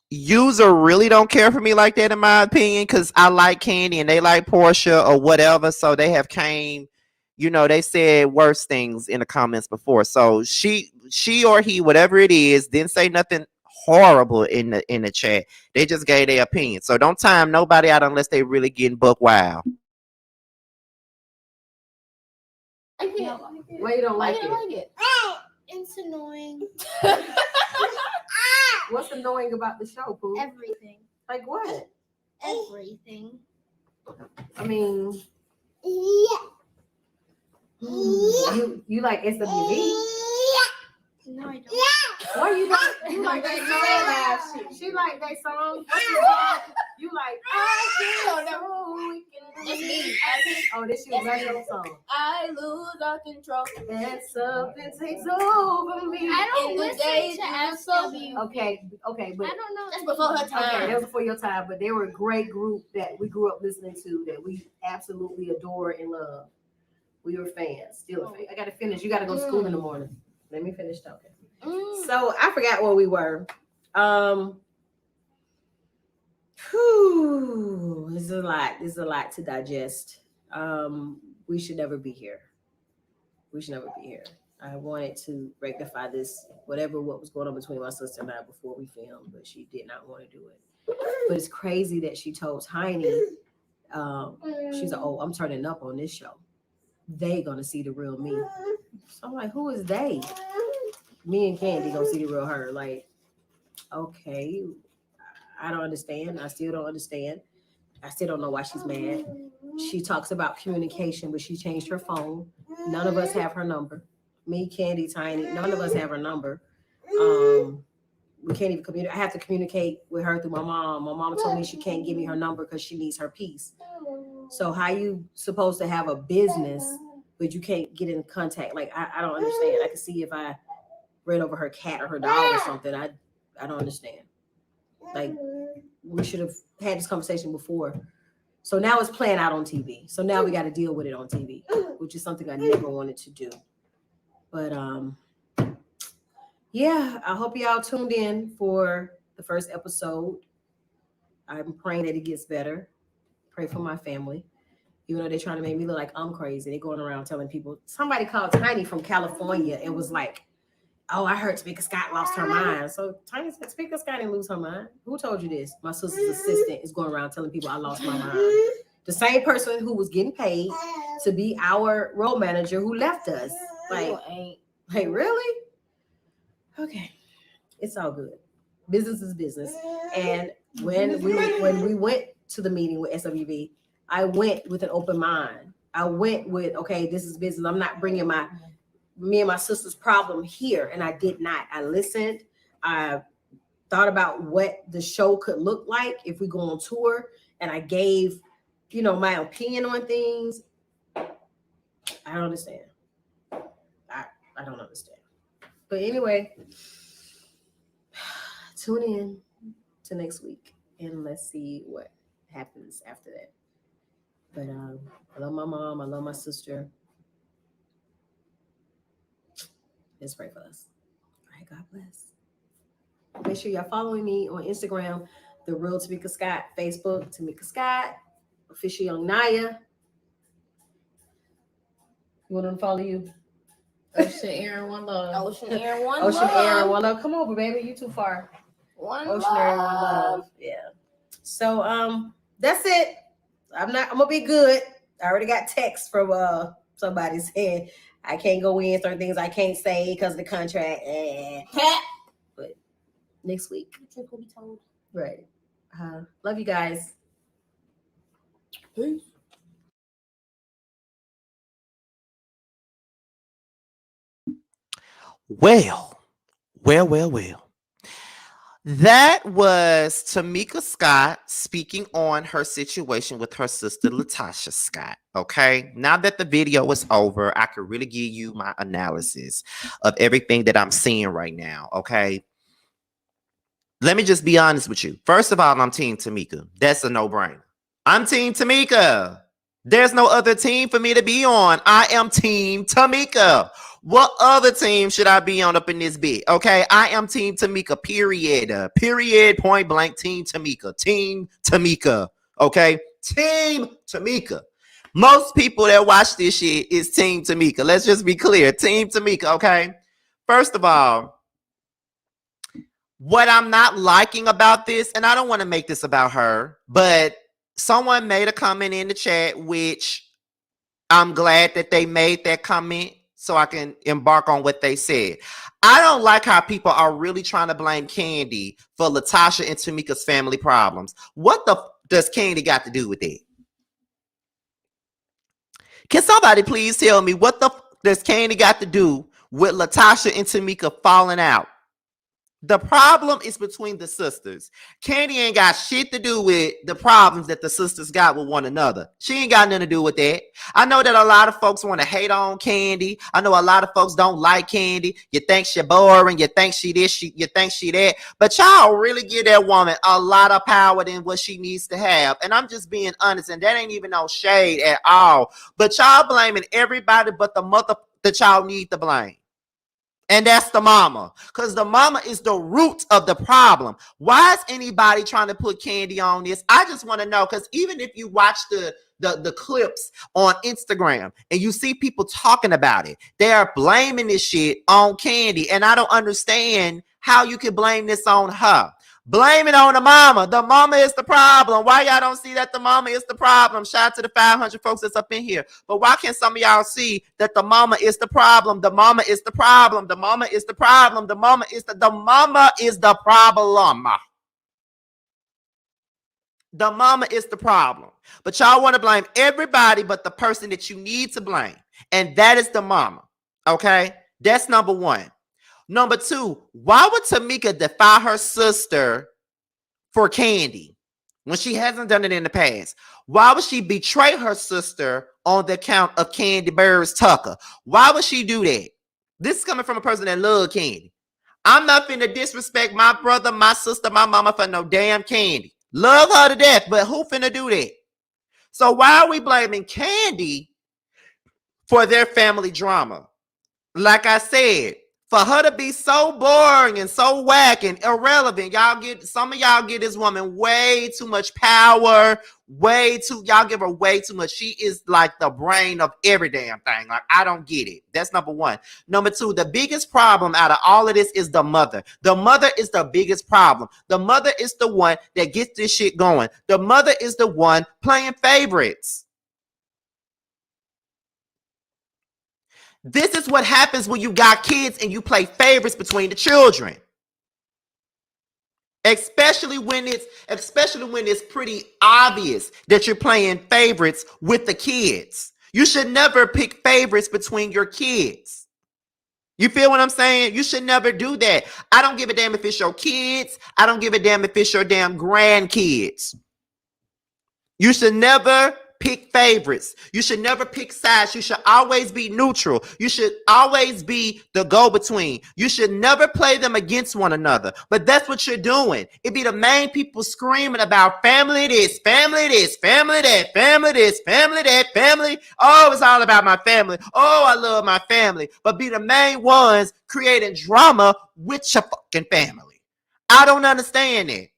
User really don't care for me like that, in my opinion, because I like Candy and they like Portia or whatever. So they have came, they said worse things in the comments before. So she or he, whatever it is, didn't say nothing horrible in the chat. They just gave their opinion. So don't time nobody out unless they really getting buck wild. I can't. Why you don't like I it? like it. It's annoying. What's annoying about the show, Pooh? Everything. Like what? everything. I mean, you like SWV? No, I don't. Why you like that song? She like that song. What's the song? You like? That's me. Oh, this your regular song. I lose all control. And something takes over me. I don't In the listen days to you SW. Okay, but I don't know. That's before her okay, time. that was before your time. But they were a great group that we grew up listening to, that we absolutely adore and love. We were fans, still a fan. I gotta finish. You gotta go to school in the morning. Let me finish talking. So I forgot where we were. This is a lot. This is a lot to digest. We should never be here. We should never be here. I wanted to rectify this, what was going on between my sister and I before we filmed, but she did not want to do it. But it's crazy that she told Tiny, she's like, "Oh, I'm turning up on this show. They gonna see the real me." So I'm like, "Who is they?" Me and Candy gonna see the real her. Like, okay, I don't understand. I still don't understand. I still don't know why she's mad. She talks about communication, but she changed her phone. None of us have her number. Me, Candy, Tiny, none of us have her number. We can't even communicate. I have to communicate with her through my mom. My mom told me she can't give me her number because she needs her peace. So how you supposed to have a business, but you can't get in contact? Like, I don't understand. I can see if I ran over her cat or her dog or something. I don't understand. Like, we should have had this conversation before. So now it's playing out on TV. So now we got to deal with it on TV, which is something I never wanted to do. But yeah, I hope y'all tuned in for the first episode. I'm praying that it gets better. Pray for my family. Even though they're trying to make me look like I'm crazy. They're going around telling people. Somebody called Tiny from California and was like, "Oh, I heard Tamika Scott lost her mind." So Tiny said, "Tamika Scott didn't lose her mind. Who told you this?" My sister's assistant is going around telling people I lost my mind. The same person who was getting paid to be our role manager who left us. Like really? Okay. It's all good. Business is business. And when we went to the meeting with SWV, I went with an open mind. I went with, okay, this is business. I'm not bringing me and my sister's problem here. And I did not. I listened. I thought about what the show could look like if we go on tour. And I gave, my opinion on things. I don't understand. I don't understand. But anyway, tune in to next week and let's see what happens after that. But I love my mom. I love my sister. Let's pray for us. All right, God bless. Make sure y'all following me on Instagram, The Real Tamika Scott, Facebook, Tamika Scott, Official Young Naya. You want them to follow you? Ocean, Aaron, one love. Ocean, Aaron, one Ocean, love. Aaron, one love. Come over, baby. You too far. One Ocean, love. Aaron, one love. Yeah. So that's it. I'm gonna be good. I already got text from somebody saying I can't go in, certain things I can't say because of the contract. But next week. The truth will be told. Right. Love you guys. Peace. Well. That was Tamika Scott speaking on her situation with her sister, Latasha Scott. Okay. Now that the video is over, I can really give you my analysis of everything that I'm seeing right now. Okay. Let me just be honest with you. First of all, I'm Team Tamika. That's a no-brainer. I'm Team Tamika. There's no other team for me to be on. I am Team Tamika. What other team should I be on up in this bit? Okay, I am Team Tamika, period. Period, point blank, Team Tamika. Team Tamika, okay? Team Tamika. Most people that watch this shit is Team Tamika. Let's just be clear. Team Tamika, okay? First of all, what I'm not liking about this, and I don't want to make this about her, but someone made a comment in the chat, which I'm glad that they made that comment so I can embark on what they said. I don't like how people are really trying to blame Candy for Latasha and Tamika's family problems. What the does Candy got to do with it? Can somebody please tell me what the does Candy got to do with Latasha and Tamika falling out? The problem is between the sisters. Candy ain't got shit to do with the problems that the sisters got with one another. She ain't got nothing to do with that. I know that a lot of folks want to hate on Candy. I know a lot of folks don't like Candy. You think she boring. You think she this. You think she that. But y'all really give that woman a lot of power than what she needs to have. And I'm just being honest. And that ain't even no shade at all. But y'all blaming everybody but the mother that y'all need to blame. And that's the mama, because the mama is the root of the problem. Why is anybody trying to put Candy on this? I just want to know, because even if you watch the clips on Instagram and you see people talking about it, they are blaming this shit on Candy. And I don't understand how you can blame this on her. Blame it on the mama. The mama is the problem. Why y'all don't see that the mama is the problem? Shout out to the 500 folks that's up in here. But why can't some of y'all see that the mama is the problem? The mama is the problem. The mama is the problem. The mama is the mama is the problem. The mama is the problem. But y'all want to blame everybody but the person that you need to blame. And that is the mama. Okay? That's number one. Number two, why would Tamika defy her sister for Candy when she hasn't done it in the past? Why would she betray her sister on the account of Candy Burrs Tucker? Why would she do that? This is coming from a person that loves Candy. I'm not finna disrespect my brother, my sister, my mama for no damn Candy. Love her to death, but who finna do that? So why are we blaming Candy for their family drama? Like I said, for her to be so boring and so whack and irrelevant, some of y'all give this woman way too much power, y'all give her way too much. She is like the brain of every damn thing. Like, I don't get it. That's number one. Number two, the biggest problem out of all of this is the mother. The mother is the biggest problem. The mother is the one that gets this shit going. The mother is the one playing favorites. This is what happens when you got kids and you play favorites between the children. Especially when it's pretty obvious that you're playing favorites with the kids. You should never pick favorites between your kids. You feel what I'm saying? You should never do that. I don't give a damn if it's your kids. I don't give a damn if it's your damn grandkids. You should never pick favorites. You should never pick sides. You should always be neutral. You should always be the go-between. You should never play them against one another. But that's what you're doing. It be the main people screaming about family this, family this, family that, family this, family that, family. Oh, it's all about my family. Oh, I love my family. But be the main ones creating drama with your fucking family. I don't understand it.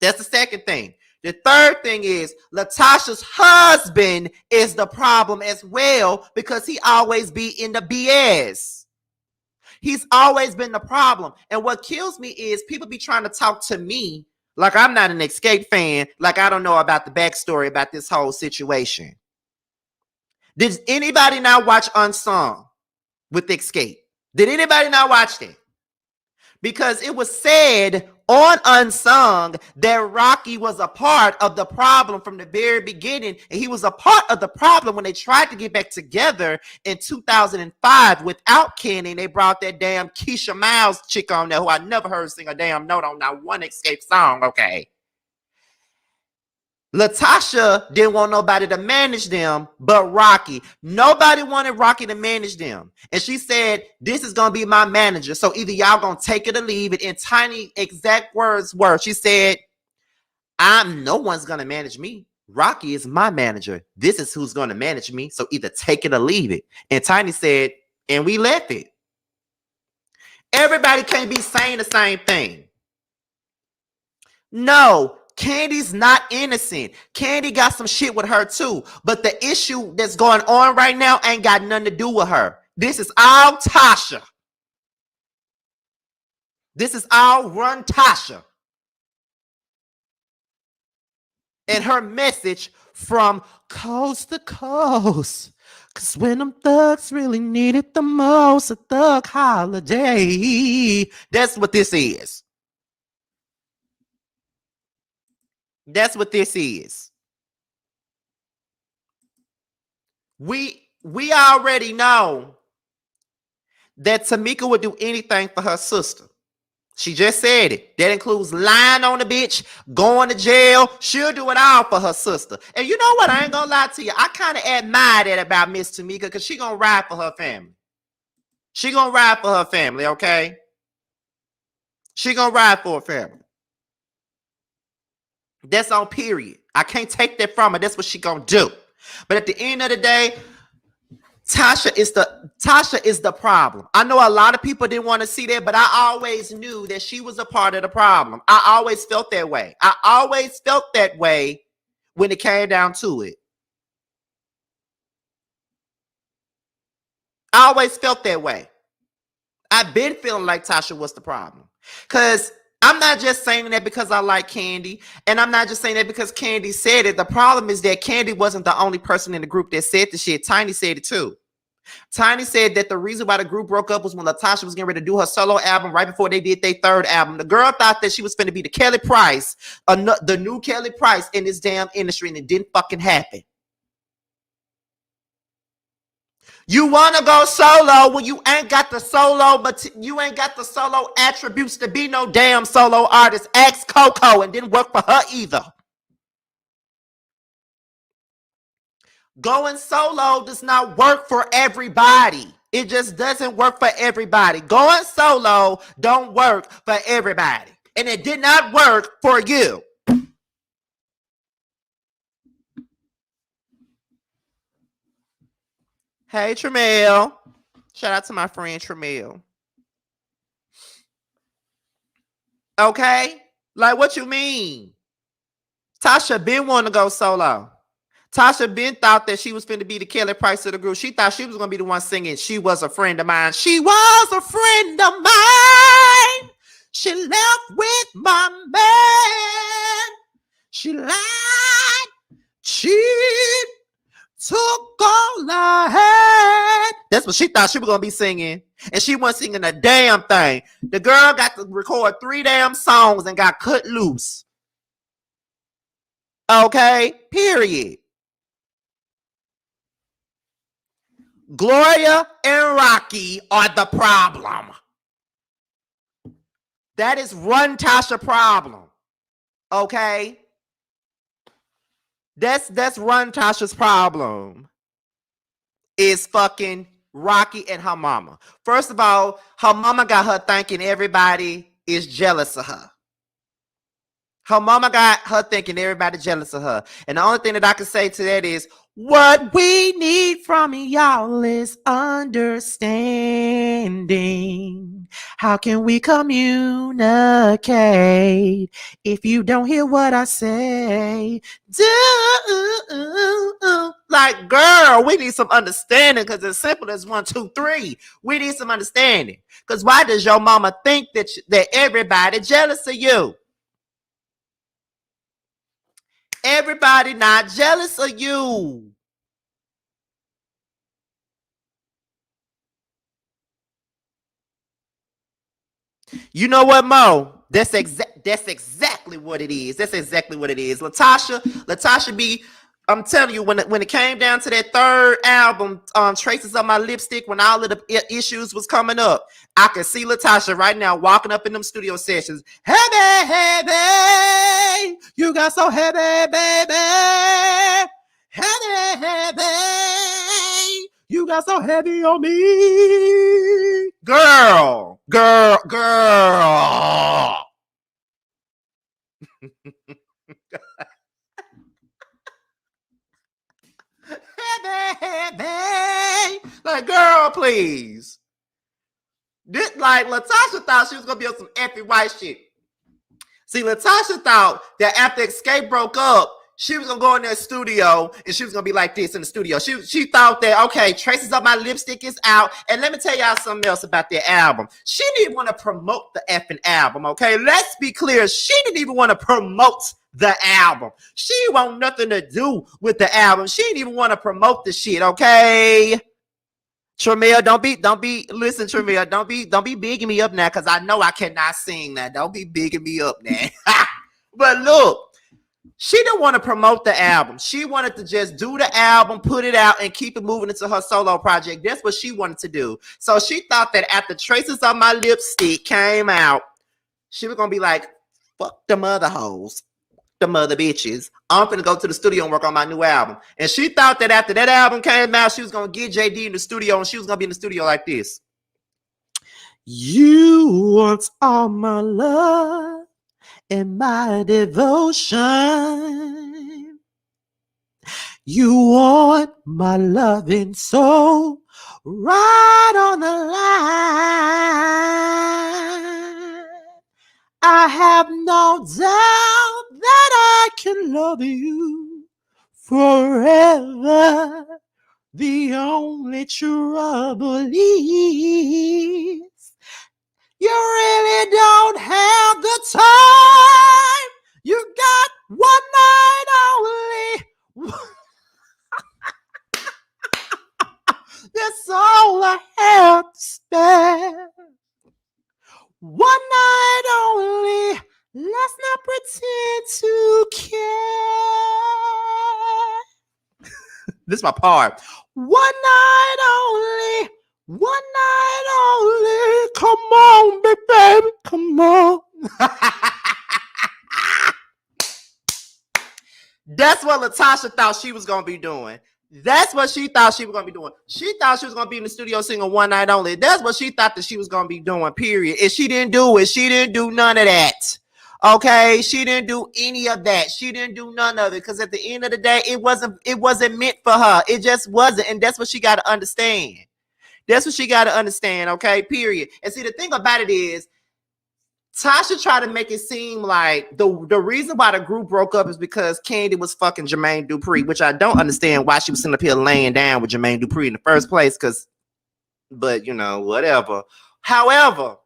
That's the second thing. The third thing is Latasha's husband is the problem as well, because he always be in the BS. He's always been the problem. And what kills me is people be trying to talk to me like I'm not an Xscape fan, like I don't know about the backstory about this whole situation. Did anybody not watch Unsung with Xscape? Did anybody not watch that? Because it was said on Unsung that Rocky was a part of the problem from the very beginning, and he was a part of the problem when they tried to get back together in 2005 without Kenny. They brought that damn Keisha Miles chick on there who I never heard sing a damn note on not one Xscape song. Okay. Latasha didn't want nobody to manage them but Rocky. Nobody wanted Rocky to manage them. And she said, this is going to be my manager. So either y'all going to take it or leave it. In tiny exact words were, she said, no one's going to manage me. Rocky is my manager. This is who's going to manage me. So either take it or leave it. And Tiny said, and we left it. Everybody can't be saying the same thing. No. Candy's not innocent. Candy got some shit with her too. But the issue that's going on right now ain't got nothing to do with her. This is all Tasha. This is all run Tasha. And her message from coast to coast. Cause when them thugs really need it the most, a thug holiday. That's what this is. That's what this is. We already know that Tamika would do anything for her sister. She just said it. That includes lying on the bitch, going to jail. She'll do it all for her sister. And you know what? I ain't gonna lie to you. I kind of admire that about Miss Tamika because she gonna ride for her family. She gonna ride for her family, okay? She gonna ride for her family. That's on period. I can't take that from her. That's what she gonna do. But at the end of the day, Tasha is the problem. I know a lot of people didn't want to see that, but I always knew that she was a part of the problem. I always felt that way. I always felt that way when it came down to it. I always felt that way. I've been feeling like Tasha was the problem. Because I'm not just saying that because I like Candy, and I'm not just saying that because Candy said it. The problem is that Candy wasn't the only person in the group that said the shit. Tiny said it too. Tiny said that the reason why the group broke up was when Latasha was getting ready to do her solo album right before they did their third album. The girl thought that she was going to be the Kelly Price, the new Kelly Price in this damn industry, and it didn't fucking happen. You want to go solo when you ain't got the solo, but you ain't got the solo attributes to be no damn solo artist. Ask Coco, and didn't work for her either. Going solo does not work for everybody. It just doesn't work for everybody. Going solo don't work for everybody. And it did not work for you. Hey, Tremel. Shout out to my friend Tremel. Okay? Like, what you mean? Tasha been wanting to go solo. Tasha been thought that she was finna be the Kelly Price of the group. She thought she was gonna be the one singing She Was a Friend of Mine. She was a friend of mine. She left with my man. She lied. Cheated. Took all I had. That's what she thought she was gonna be singing. And she wasn't singing a damn thing. The girl got to record 3 damn songs and got cut loose. Okay? Period. Gloria and Rocky are the problem. That is Run Tasha problem. Okay? That's Run Tasha's problem. Is fucking Rocky and her mama. First of all, her mama got her thinking everybody is jealous of her. Her mama got her thinking everybody jealous of her. And the only thing that I can say to that is, what we need from y'all is understanding. How can we communicate if you don't hear what I say? Like, girl, we need some understanding because it's simple as 1, 2, 3. We need some understanding. Because why does your mama think that everybody jealous of you? Everybody not jealous of you. You know what, Mo? That's exactly what it is. That's exactly what it is. Latasha be, I'm telling you, when it came down to that third album, Traces of My Lipstick, when all of the issues was coming up, I can see Latasha right now walking up in them studio sessions. Heavy, heavy, you got so heavy, baby. Heavy, heavy, you got so heavy on me. Girl. Like, girl, please. This, like, Latasha thought she was gonna be on some effing white shit. See, Latasha thought that after Xscape broke up, she was gonna go in their studio and she was gonna be like this in the studio. She thought that, okay, Traces of My Lipstick is out. And let me tell y'all something else about their album. She didn't want to promote the effing album, okay? Let's be clear. She didn't even want to promote the album. She want nothing to do with the album. She didn't even want to promote the shit, okay? Tremel, listen, Tremel, don't be bigging me up now, because I know I cannot sing now. Don't be bigging me up now. But look, She didn't want to promote the album. She wanted to just do the album, put it out, and keep it moving into her solo project. That's what she wanted to do. So she thought that after Traces of My Lipstick came out, she was going to be like, fuck them other hoes, them other bitches. I'm finna go to the studio and work on my new album. And she thought that after that album came out, she was going to get JD in the studio and she was going to be in the studio like this. You want all my love and my devotion. You want my loving soul right on the line. I have no doubt that I can love you forever. The only trouble is you really don't have the time. You got one night only. That's all I have to spare. One night only. Let's not pretend to care. This is my part. One night only. One night only. Come on, big baby. Come on. That's what Latasha thought she was going to be doing. That's what she thought she was going to be doing. She thought she was going to be in the studio singing One Night Only. That's what she thought that she was going to be doing, period. And she didn't do it. She didn't do none of that. Okay? She didn't do any of that. She didn't do none of it because at the end of the day, it wasn't meant for her. It just wasn't. And that's what she got to understand. That's what she got to understand, okay? Period. And see, the thing about it is, Tasha tried to make it seem like the reason why the group broke up is because Candy was fucking Jermaine Dupri, which I don't understand why she was sitting up here laying down with Jermaine Dupri in the first place, but you know, whatever. However,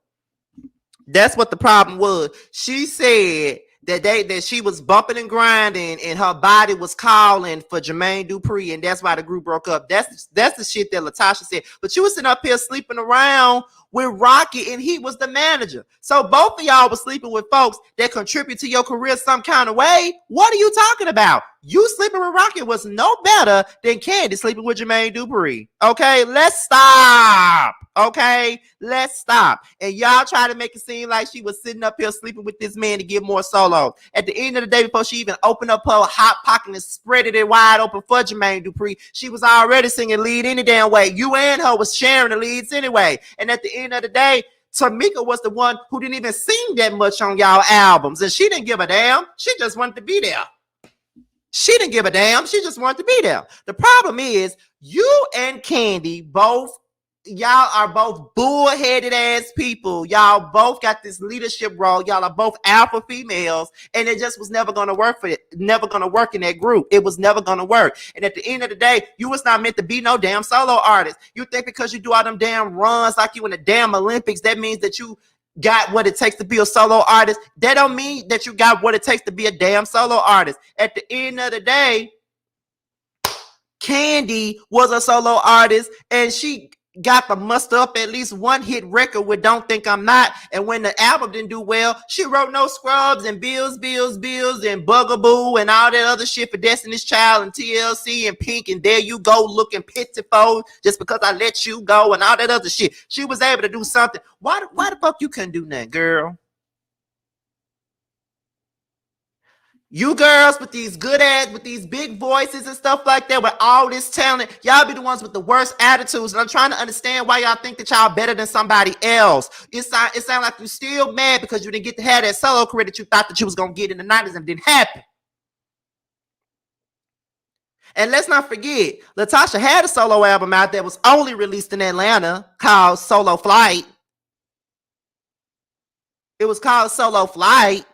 that's what the problem was. She said that she was bumping and grinding and her body was calling for Jermaine Dupri, and that's why the group broke up. That's the shit that Latasha said. But you was sitting up here sleeping around with Rocky and he was the manager. So both of y'all was sleeping with folks that contribute to your career some kind of way. What are you talking about? You sleeping with Rocky was no better than Candy sleeping with Jermaine Dupri. Okay, let's stop. Okay, let's stop. And y'all try to make it seem like she was sitting up here sleeping with this man to get more solo. At the end of the day, before she even opened up her hot pocket and spread it wide open for Jermaine Dupri, she was already singing lead any damn way. You and her was sharing the leads anyway. And at the end of the day, Tamika was the one who didn't even sing that much on y'all albums. And she didn't give a damn. She just wanted to be there. She didn't give a damn. She just wanted to be there. The problem is you and Candy y'all are both bullheaded ass people. Y'all both got this leadership role. Y'all are both alpha females, and it just was never gonna work never gonna work in that group. It was never gonna work. And at the end of the day, you was not meant to be no damn solo artist. You think because you do all them damn runs like you in the damn Olympics, that means that you got what it takes to be a solo artist. That don't mean that you got what it takes to be a damn solo artist. At the end of the day, Candy was a solo artist, and she got to muster up at least one hit record with Don't Think I'm Not. And when the album didn't do well, she wrote No Scrubs and Bills and Bugaboo and all that other shit for Destiny's Child and TLC and Pink and There You Go looking pitiful just because I let you go and all that other shit. She was able to do something. Why the fuck you couldn't do nothing, girl? You girls with these good ass, with these big voices and stuff like that, with all this talent, y'all be the ones with the worst attitudes. And I'm trying to understand why y'all think that y'all better than somebody else. It sounds like you're still mad because you didn't get to have that solo career that you thought that you was going to get in the 90s and it didn't happen. And let's not forget, Latasha had a solo album out that was only released in Atlanta called Solo Flight. It was called Solo Flight.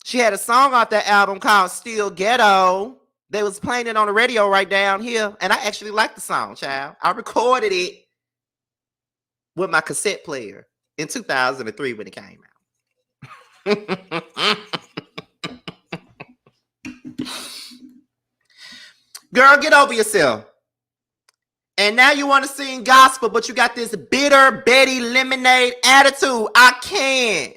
She had a song off that album called Still Ghetto. They was playing it on the radio right down here. And I actually liked the song, child. I recorded it with my cassette player in 2003 when it came out. Girl, get over yourself. And now you want to sing gospel, but you got this bitter Betty Lemonade attitude. I can't.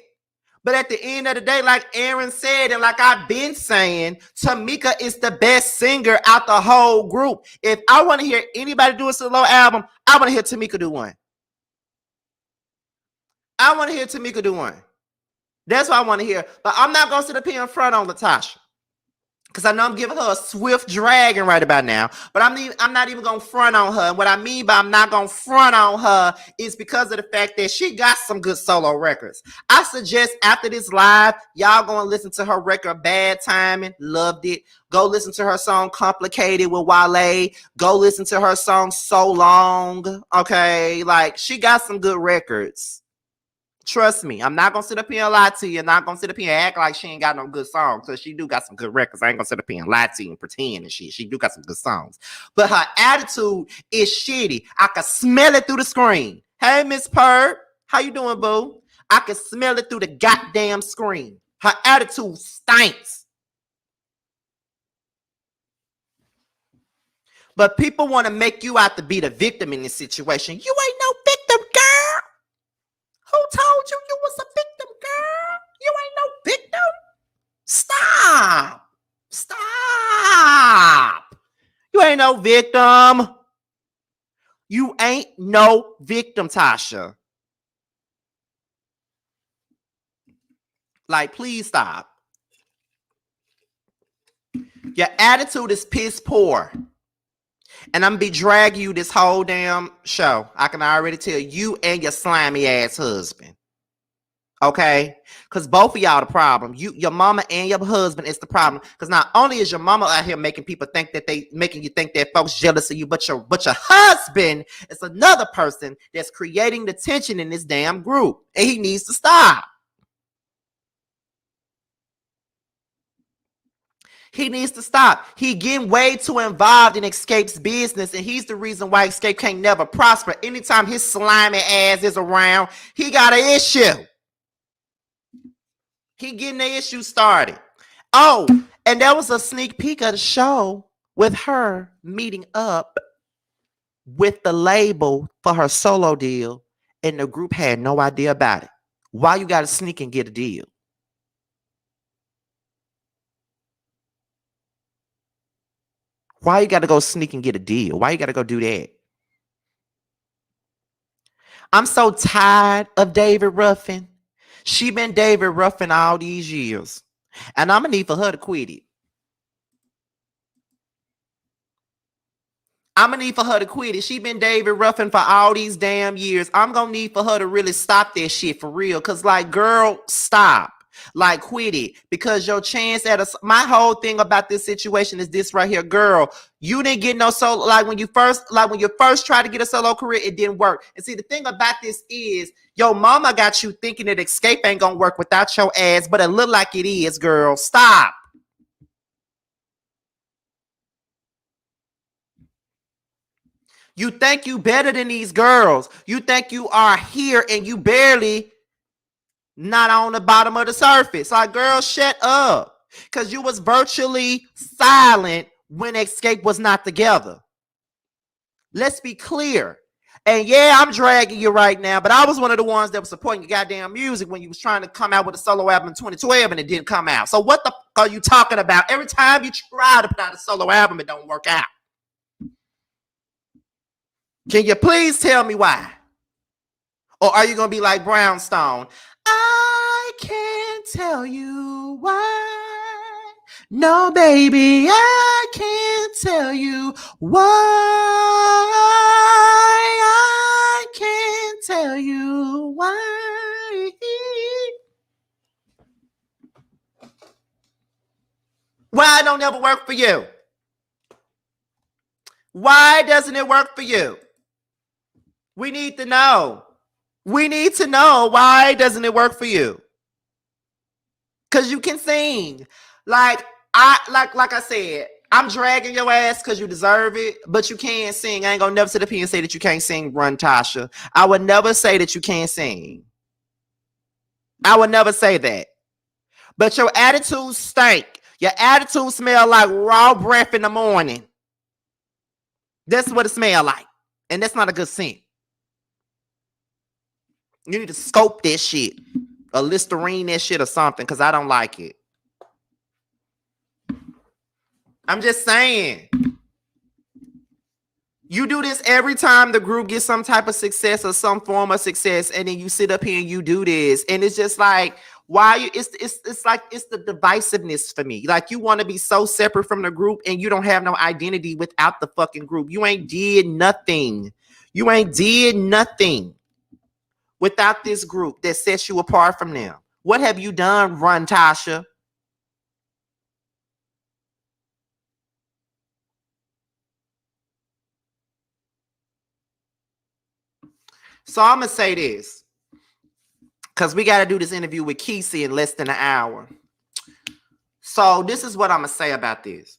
But at the end of the day, like Aaron said, and like I've been saying, Tamika is the best singer out the whole group. If I want to hear anybody do a solo album, I want to hear Tamika do one. I want to hear Tamika do one. That's what I want to hear. But I'm not going to sit up here in front on Latasha. Because I know I'm giving her a swift dragging right about now. But I'm not even going to front on her. And what I mean by I'm not going to front on her is because of the fact that she got some good solo records. I suggest after this live, y'all go and listen to her record, Bad Timing. Loved it. Go listen to her song, Complicated with Wale. Go listen to her song, So Long. Okay? Like, she got some good records. Trust me, I'm not gonna sit up here and lie to you. I'm not gonna sit up here and act like she ain't got no good songs. Because she do got some good records. I ain't gonna sit up here and lie to you and pretend and shit. She do got some good songs. But her attitude is shitty. I can smell it through the screen. Hey, Miss Purr, how you doing, boo? I can smell it through the goddamn screen. Her attitude stinks. But people want to make you out to be the victim in this situation. You ain't no victim, girl. Who told you you was a victim, girl? You ain't no victim. Stop. Stop. You ain't no victim. You ain't no victim, Tasha. Like, please stop. Your attitude is piss poor. And I'm gonna be dragging you this whole damn show. I can already tell you and your slimy ass husband. Okay? Because both of y'all the problem. Your mama and your husband is the problem. Because not only is your mama out here making people think that making you think that folks jealous of you, but your husband is another person that's creating the tension in this damn group. And he needs to stop. He needs to stop. He getting way too involved in Xscape's business, and he's the reason why Xscape can't never prosper. Anytime his slimy ass is around, he got an issue. He getting the issue started. Oh, and there was a sneak peek of the show with her meeting up with the label for her solo deal, and the group had no idea about it. Why you got to sneak and get a deal? Why you got to go sneak and get a deal? Why you got to go do that? I'm so tired of David Ruffin. She been David Ruffin all these years. And I'm going to need for her to quit it. I'm going to need for her to quit it. She been David Ruffin for all these damn years. I'm going to need for her to really stop that shit for real. Because, like, girl, stop. Like, quit it. Because your chance at my whole thing about this situation is this right here, girl. You didn't get no solo. Like when you first tried to get a solo career, it didn't work. And see, the thing about this is your mama got you thinking that Xscape ain't gonna work without your ass, but it look like it is, girl. Stop. You think you better than these girls. You think you are here and you barely not on the bottom of the surface. Like, girl, shut up. Because you was virtually silent when Xscape was not together. Let's be clear. And yeah, I'm dragging you right now, but I was one of the ones that was supporting your goddamn music when you was trying to come out with a solo album in 2012 and it didn't come out. So what the fuck are you talking about? Every time you try to put out a solo album, it don't work out. Can you please tell me why? Or are you going to be like Brownstone? I can't tell you why. No, baby, I can't tell you why. I can't tell you why. Why don't it ever work for you? Why doesn't it work for you? We need to know. We need to know why doesn't it work for you? Cause you can sing. Like I said, I'm dragging your ass because you deserve it, but you can't sing. I ain't gonna never sit up here and say that you can't sing, Run Tasha. I would never say that you can't sing. I would never say that. But your attitude stink. Your attitude smell like raw breath in the morning. That's what it smell like. And that's not a good scent. You need to scope this shit. A Listerine that shit or something, because I don't like it. I'm just saying. You do this every time the group gets some type of success or some form of success, and then you sit up here and you do this, and it's just like, why you? It's like it's the divisiveness for me. Like you want to be so separate from the group, and you don't have no identity without the fucking group. You ain't did nothing. You ain't did nothing without this group that sets you apart from them. What have you done, Run Tasha? So I'm gonna say this, because we got to do this interview with Kesey in less than an hour. So this is what I'm gonna say about this.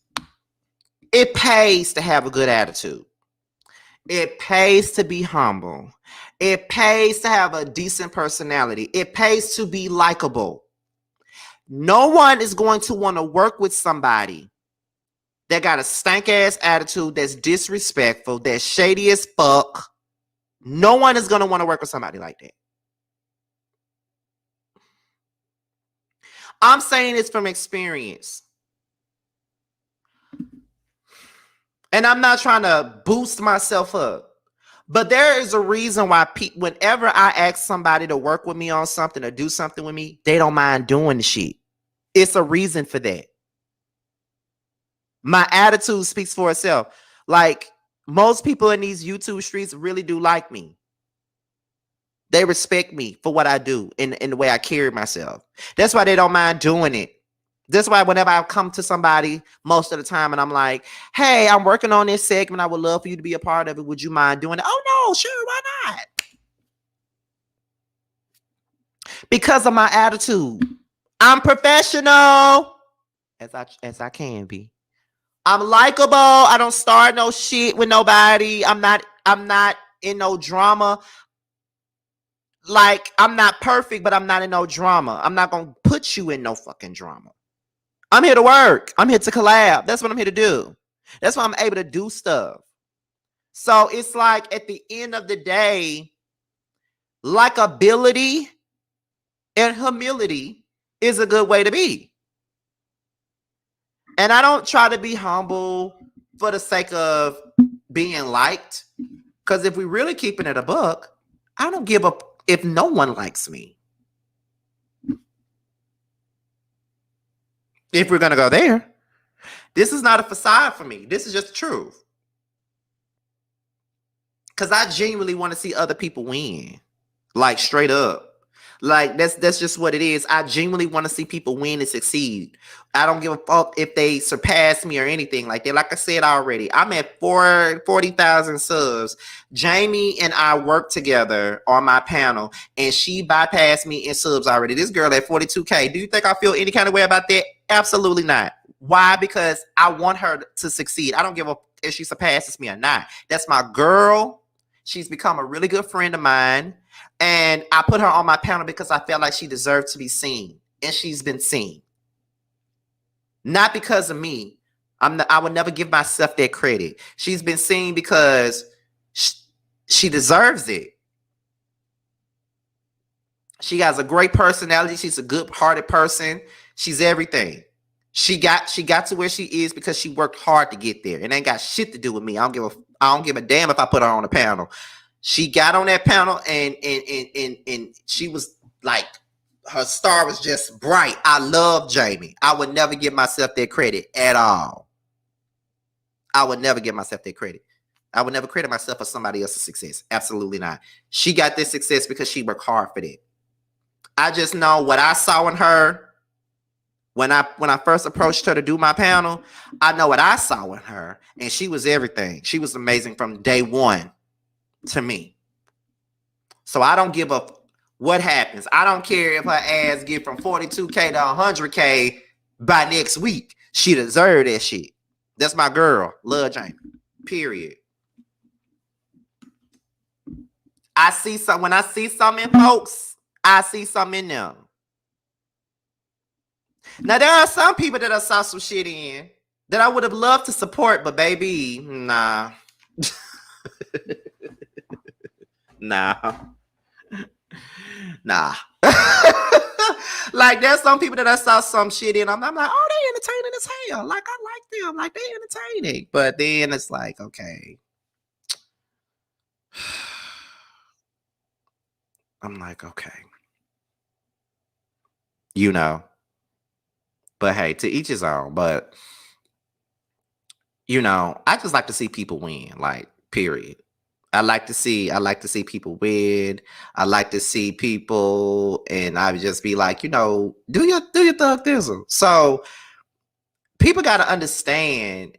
It pays to have a good attitude. It pays to be humble. It pays to have a decent personality. It pays to be likable. No one is going to want to work with somebody that got a stank ass attitude, that's disrespectful, that's shady as fuck. No one is going to want to work with somebody like that. I'm saying this from experience. And I'm not trying to boost myself up. But there is a reason why whenever I ask somebody to work with me on something or do something with me, they don't mind doing the shit. It's a reason for that. My attitude speaks for itself. Like, most people in these YouTube streets really do like me. They respect me for what I do and the way I carry myself. That's why they don't mind doing it. That's why whenever I come to somebody most of the time and I'm like, hey, I'm working on this segment. I would love for you to be a part of it. Would you mind doing it? Oh, no, sure, why not? Because of my attitude. I'm professional as I can be. I'm likable. I don't start no shit with nobody. I'm not in no drama. Like, I'm not perfect, but I'm not in no drama. I'm not going to put you in no fucking drama. I'm here to work. I'm here to collab. That's what I'm here to do. That's why I'm able to do stuff. So it's like at the end of the day, likability and humility is a good way to be. And I don't try to be humble for the sake of being liked. Because if we're really keeping it a buck, I don't give up if no one likes me. If we're going to go there, this is not a facade for me. This is just the truth. Because I genuinely want to see other people win. Like, straight up. Like, that's just what it is. I genuinely want to see people win and succeed. I don't give a fuck if they surpass me or anything like that. Like I said already, I'm at 40,000 subs. Jamie and I work together on my panel, and she bypassed me in subs already. This girl at 42K. Do you think I feel any kind of way about that? Absolutely not. Why? Because I want her to succeed. I don't give a fuck if she surpasses me or not. That's my girl. She's become a really good friend of mine. And I put her on my panel because I felt like she deserved to be seen. And she's been seen. Not because of me. I would never give myself that credit. She's been seen because she deserves it. She has a great personality. She's a good-hearted person. She's everything. She got to where she is because she worked hard to get there. It ain't got shit to do with me. I don't give a damn if I put her on a panel. She got on that panel and she was like, her star was just bright. I love Jamie. I would never give myself that credit at all. I would never give myself that credit. I would never credit myself for somebody else's success. Absolutely not. She got this success because she worked hard for that. I just know what I saw in her when I first approached her to do my panel. I know what I saw in her, and she was everything. She was amazing from day one to me. So I don't give a what happens. I don't care if her ass get from 42K to 100K by next week. She deserved that shit. That's my girl. Love Jamie. Period. When I see something in folks, I see something in them. Now, there are some people that I saw some shit in that I would have loved to support, but baby, nah. Nah. Like there's some people that I saw some shit in. I'm like, oh, they entertaining as hell. Like I like them. Like they entertaining. But then it's like, okay. I'm like, okay. You know. But hey, to each his own. But I just like to see people win. Like, period. I like to see people win. I like to see people, and I would just be like, do your thug thizzle. So people got to understand.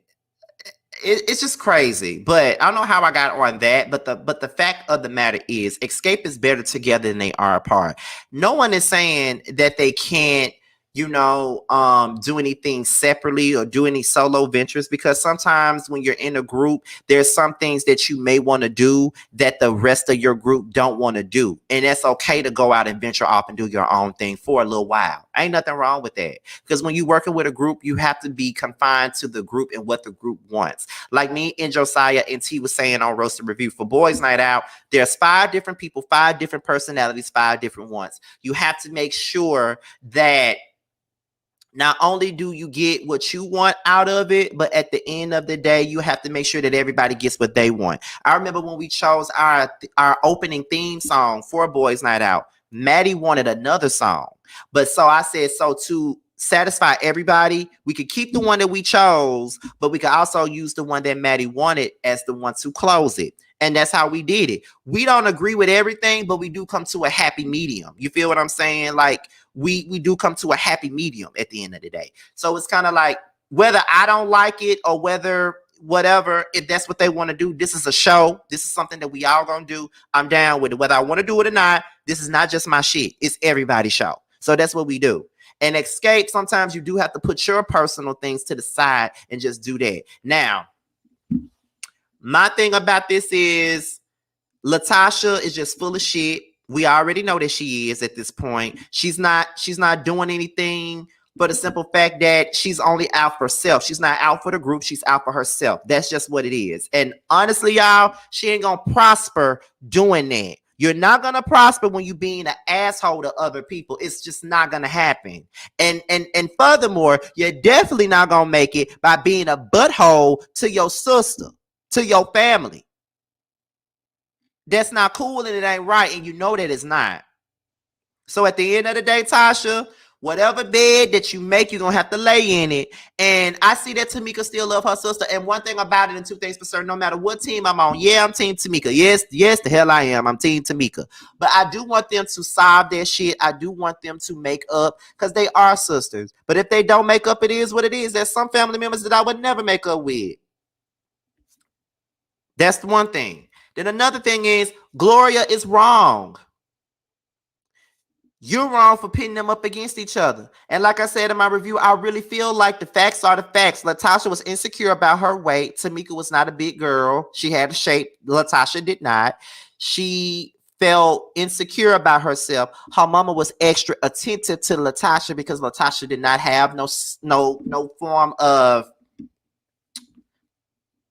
It's just crazy, but I don't know how I got on that. But the fact of the matter is, Xscape is better together than they are apart. No one is saying that they can't, do anything separately or do any solo ventures, because sometimes when you're in a group, there's some things that you may want to do that the rest of your group don't want to do, and that's okay to go out and venture off and do your own thing for a little while. Ain't nothing wrong with that, because when you're working with a group, you have to be confined to the group and what the group wants. Like me and Josiah and T was saying on Roasted Review for Boys Night Out, there's 5 different people, 5 different personalities, 5 different ones. You have to make sure that not only do you get what you want out of it, but at the end of the day, you have to make sure that everybody gets what they want. I remember when we chose our opening theme song for Boys Night Out, Maddie wanted another song. But so I said, so to satisfy everybody, we could keep the one that we chose, but we could also use the one that Maddie wanted as the one to close it. And that's how we did it. We don't agree with everything, but we do come to a happy medium. You feel what I'm saying? Like we do come to a happy medium at the end of the day. So it's kind of like, whether I don't like it or whether whatever, if that's what they want to do, this is a show. This is something that we all gonna do. I'm down with it. Whether I want to do it or not, this is not just my shit. It's everybody's show. So that's what we do. And Xscape, sometimes you do have to put your personal things to the side and just do that. Now, my thing about this is Latasha is just full of shit. We already know that she is at this point. She's not doing anything for the simple fact that she's only out for herself. She's not out for the group. She's out for herself. That's just what it is. And honestly, y'all, she ain't gonna prosper doing that. You're not gonna prosper when you being an asshole to other people. It's just not gonna happen. And furthermore, you're definitely not gonna make it by being a butthole to your sister, to your family. That's not cool and it ain't right, and you know that it's not. So at the end of the day, Tasha, whatever bed that you make, you're gonna have to lay in it. And I see that Tamika still love her sister. And one thing about it, and 2 things for certain, no matter what team I'm on, yeah, I'm team Tamika. Yes, the hell I am. I'm team Tamika. But I do want them to solve their shit. I do want them to make up, because they are sisters. But if they don't make up, it is what it is. There's some family members that I would never make up with. That's the one thing. Then another thing is, Gloria is wrong. You're wrong for pitting them up against each other. And like I said in my review, I really feel like the facts are the facts. Latasha was insecure about her weight. Tamika was not a big girl. She had a shape. Latasha did not. She felt insecure about herself. Her mama was extra attentive to Latasha because Latasha did not have no form of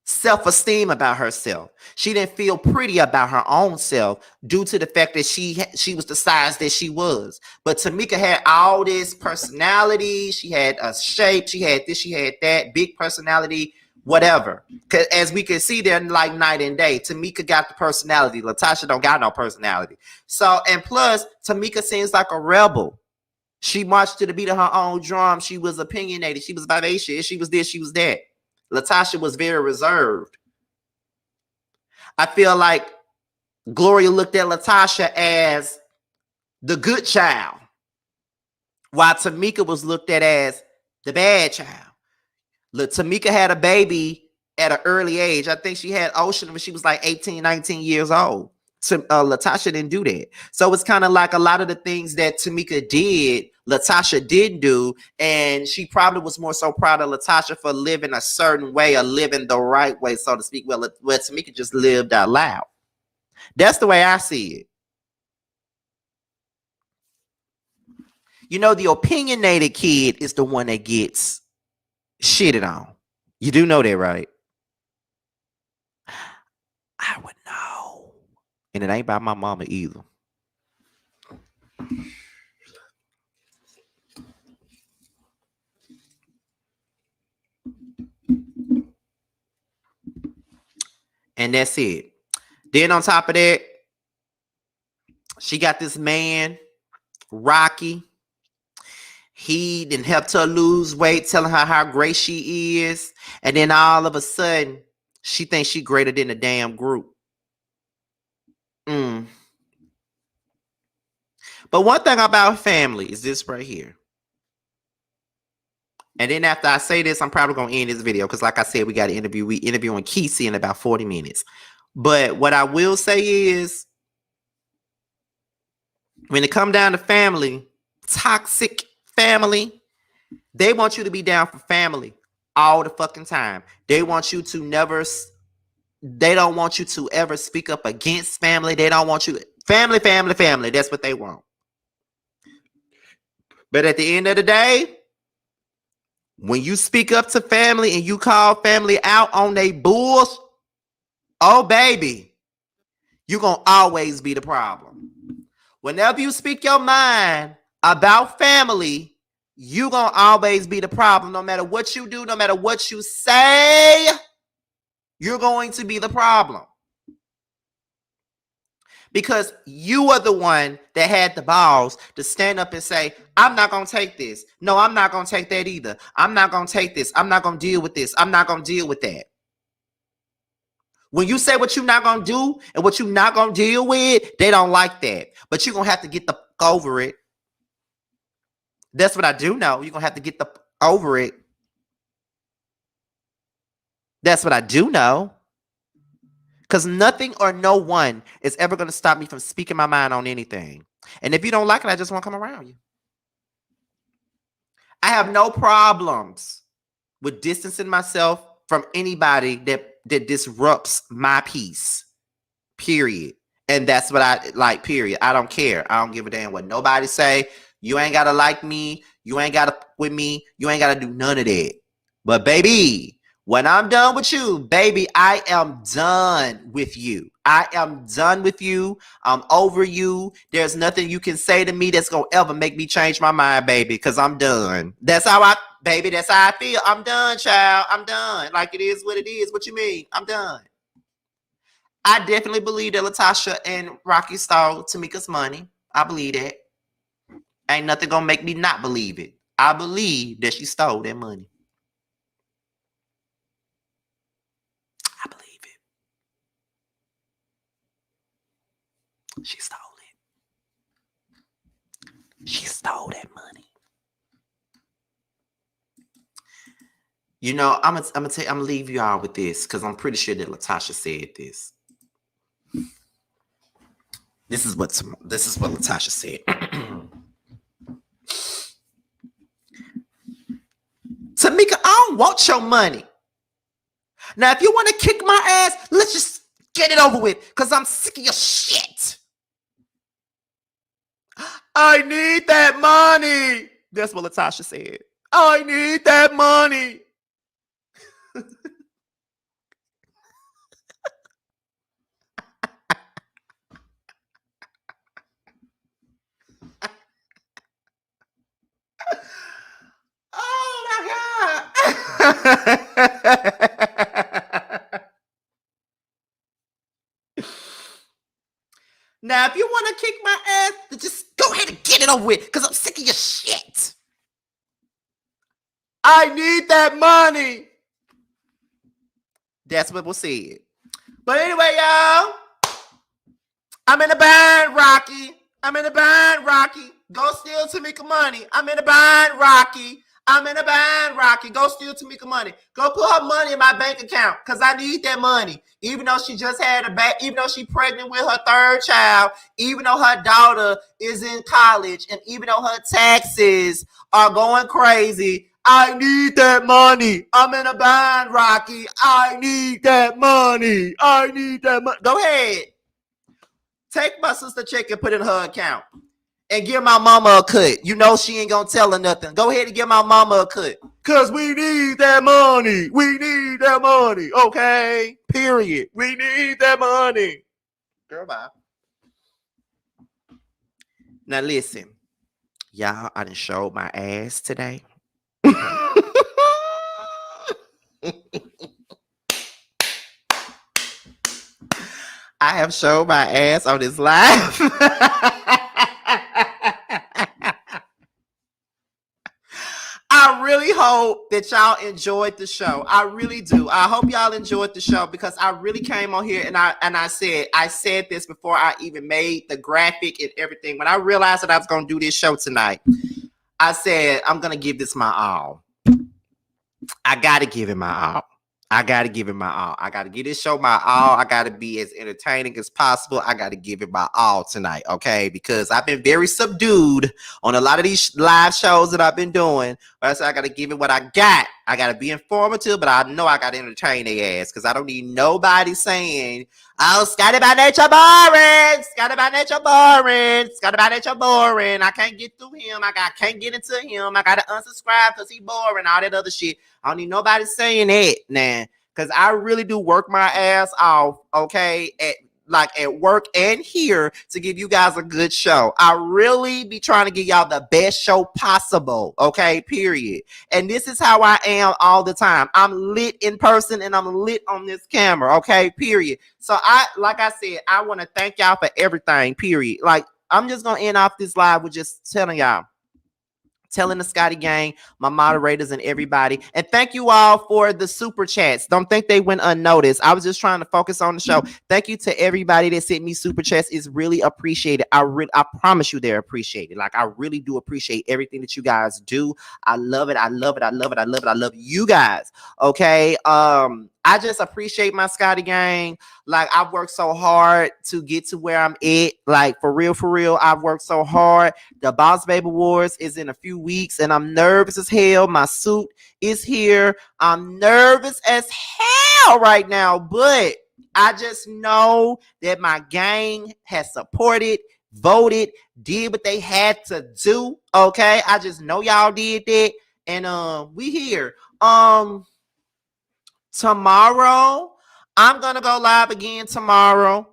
self-esteem about herself. She didn't feel pretty about her own self due to the fact that she was the size that she was. But Tamika had all this personality. She had a shape. She had this. She had that. Big personality. Whatever. As we can see, they're like night and day. Tamika got the personality. Latasha don't got no personality. So, and plus, Tamika seems like a rebel. She marched to the beat of her own drum. She was opinionated. She was vivacious. She was this. She was that. Latasha was very reserved. I feel like Gloria looked at Latasha as the good child, while Tamika was looked at as the bad child. Look, Tamika had a baby at an early age. I think she had Ocean when she was like 18, 19 years old. So Latasha didn't do that. So it's kind of like a lot of the things that Tamika did, Latasha didn't do. And she probably was more so proud of Latasha for living a certain way or living the right way, so to speak. Well, Tamika just lived out loud. That's the way I see it. The opinionated kid is the one that gets shitted on. You do know that, right? I would know. And it ain't by my mama either. And that's it. Then on top of that, she got this man, Rocky. He done helped her lose weight, telling her how great she is. And then all of a sudden, she thinks she greater than the damn group. But one thing about family is this right here. And then after I say this, I'm probably going to end this video because like I said, we got an interview. We interviewing Kesey in about 40 minutes. But what I will say is, when it come down to family, toxic family, they want you to be down for family all the fucking time. They want you to never, they don't want you to ever speak up against family. They don't want you, family. That's what they want. But at the end of the day, when you speak up to family and you call family out on they bulls, oh baby, you're going to always be the problem. Whenever you speak your mind about family, you're going to always be the problem. No matter what you do, no matter what you say, you're going to be the problem. Because you are the one that had the balls to stand up and say, I'm not going to take this. No, I'm not going to take that either. I'm not going to take this. I'm not going to deal with this. I'm not going to deal with that. When you say what you're not going to do and what you're not going to deal with, they don't like that. But you're going to have to get the over it. That's what I do know. You're going to have to get the over it. That's what I do know. Because nothing or no one is ever going to stop me from speaking my mind on anything. And if you don't like it, I just won't come around you. I have no problems with distancing myself from anybody that disrupts my peace. Period. And that's what I like, period. I don't care. I don't give a damn what nobody say. You ain't got to like me. You ain't got to with me. You ain't got to do none of that. But baby, when I'm done with you, baby, I am done with you. I am done with you. I'm over you. There's nothing you can say to me that's going to ever make me change my mind, baby, because I'm done. That's how I feel. I'm done, child. I'm done. Like it is what it is. What you mean? I'm done. I definitely believe that Latasha and Rocky stole Tamika's money. I believe that. Ain't nothing going to make me not believe it. I believe that she stole that money. I believe it. She stole it. She stole that money. You know, I'm gonna leave you all with this because I'm pretty sure that Latasha said this. This is what Latasha said. Tamika, I don't want your money. Now, if you want to kick my ass, let's just get it over with because I'm sick of your shit. I need that money. That's what Latasha said. I need that money. Oh my God. Now, if you want to kick my ass, then just go ahead and get it over with because I'm sick of your shit. I need that money. That's what was said. But anyway, y'all, I'm in a bind, Rocky. I'm in a bind, Rocky. Go steal Tamika money. I'm in a bind, Rocky. I'm in a bind, Rocky. Go steal Tamika money. Go put her money in my bank account because I need that money. Even though she just had a baby, even though she's pregnant with her third child, even though her daughter is in college, and even though her taxes are going crazy, I need that money. I'm in a bind, Rocky. I need that money. I need that money. Go ahead. Take my sister check and put it in her account. And give my mama a cut. You know she ain't gonna tell her nothing. Go ahead and give my mama a cut. Cause we need that money. We need that money. Okay? Period. We need that money. Girl, bye. Now listen. Y'all, I done showed my ass today. I have showed my ass on this live. I really hope that y'all enjoyed the show. I really do. I hope y'all enjoyed the show because I really came on here and I said this before I even made the graphic and everything. When I realized that I was going to do this show tonight, I said I'm going to give this my all. I got to give it my all. I got to give it my all. I got to give this show my all. I got to be as entertaining as possible. I got to give it my all tonight, okay? Because I've been very subdued on a lot of these live shows that I've been doing. But I said I got to give it what I got. I got to be informative, but I know I got to entertain their ass because I don't need nobody saying, oh, Scotty by nature boring. Scotty by nature boring. Scotty by nature boring. I can't get through him. I can't get into him. I got to unsubscribe because he boring. All that other shit. I don't need nobody saying that now, because I really do work my ass off, okay, at work and here to give you guys a good show. I really be trying to give y'all the best show possible, okay, period. And this is how I am all the time. I'm lit in person and I'm lit on this camera, okay, period. So like I said, I want to thank y'all for everything, period. Like, I'm just going to end off this live with just telling the Scotty gang, my moderators, and everybody. And thank you all for the super chats. Don't think they went unnoticed. I was just trying to focus on the show. Thank you to everybody that sent me super chats. It's really appreciated. I promise you they're appreciated. Like, I really do appreciate everything that you guys do. I love it. I love it. I love it. I love it. I love you guys. Okay. I just appreciate my Scotty gang. Like, I've worked so hard to get to where I'm at. Like, for real, I've worked so hard. The Boss Baby Awards is in a few weeks, and I'm nervous as hell. My suit is here. I'm nervous as hell right now, but I just know that my gang has supported, voted, did what they had to do. Okay, I just know y'all did that, and we here. Tomorrow, I'm gonna go live again tomorrow.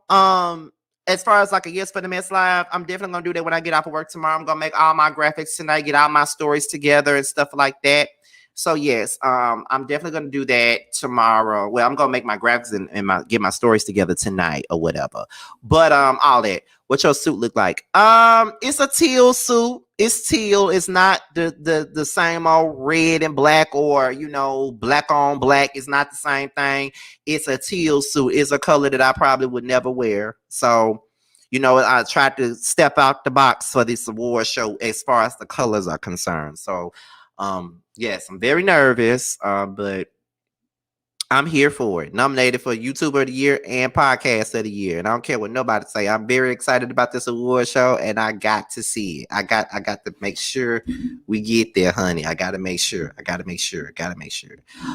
As far as like a Yes for the Mess live, I'm definitely gonna do that when I get off of work tomorrow. I'm gonna make all my graphics tonight, get all my stories together and stuff like that. So yes, I'm definitely gonna do that tomorrow. Well, I'm gonna make my graphics and get my stories together tonight or whatever. But all that. What your suit look like? It's a teal suit. It's teal. It's not the same old red and black or black on black. It's not the same thing. It's a teal suit. It's a color that I probably would never wear. So, I tried to step out the box for this award show as far as the colors are concerned. So, yes, I'm very nervous, but I'm here for it. Nominated for YouTuber of the Year and Podcast of the Year. And I don't care what nobody say. I'm very excited about this award show, and I got to see it. I got to make sure we get there, honey. I got to make sure.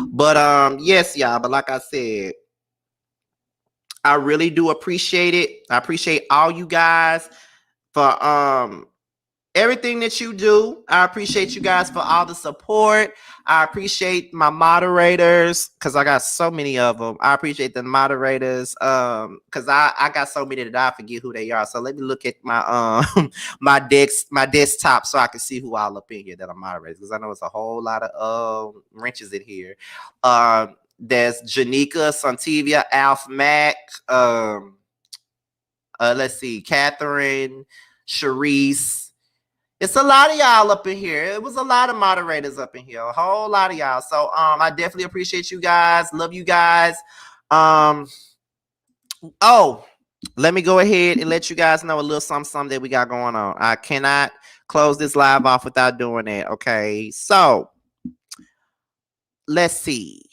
But yes, y'all. But like I said, I really do appreciate it. I appreciate all you guys for everything that you do. I appreciate you guys for all the support. I appreciate my moderators because I got so many of them. I appreciate the moderators because I got so many that I forget who they are. So let me look at my my desktop so I can see who all up in here that are moderators, because I know it's a whole lot of wrenches in here. There's Janika, Santivia, Alf Mac, let's see, Catherine, Sharice. It's a lot of y'all up in here. It was a lot of moderators up in here. A whole lot of y'all. So I definitely appreciate you guys. Love you guys. Let me go ahead and let you guys know a little something that we got going on. I cannot close this live off without doing that. Okay. So let's see.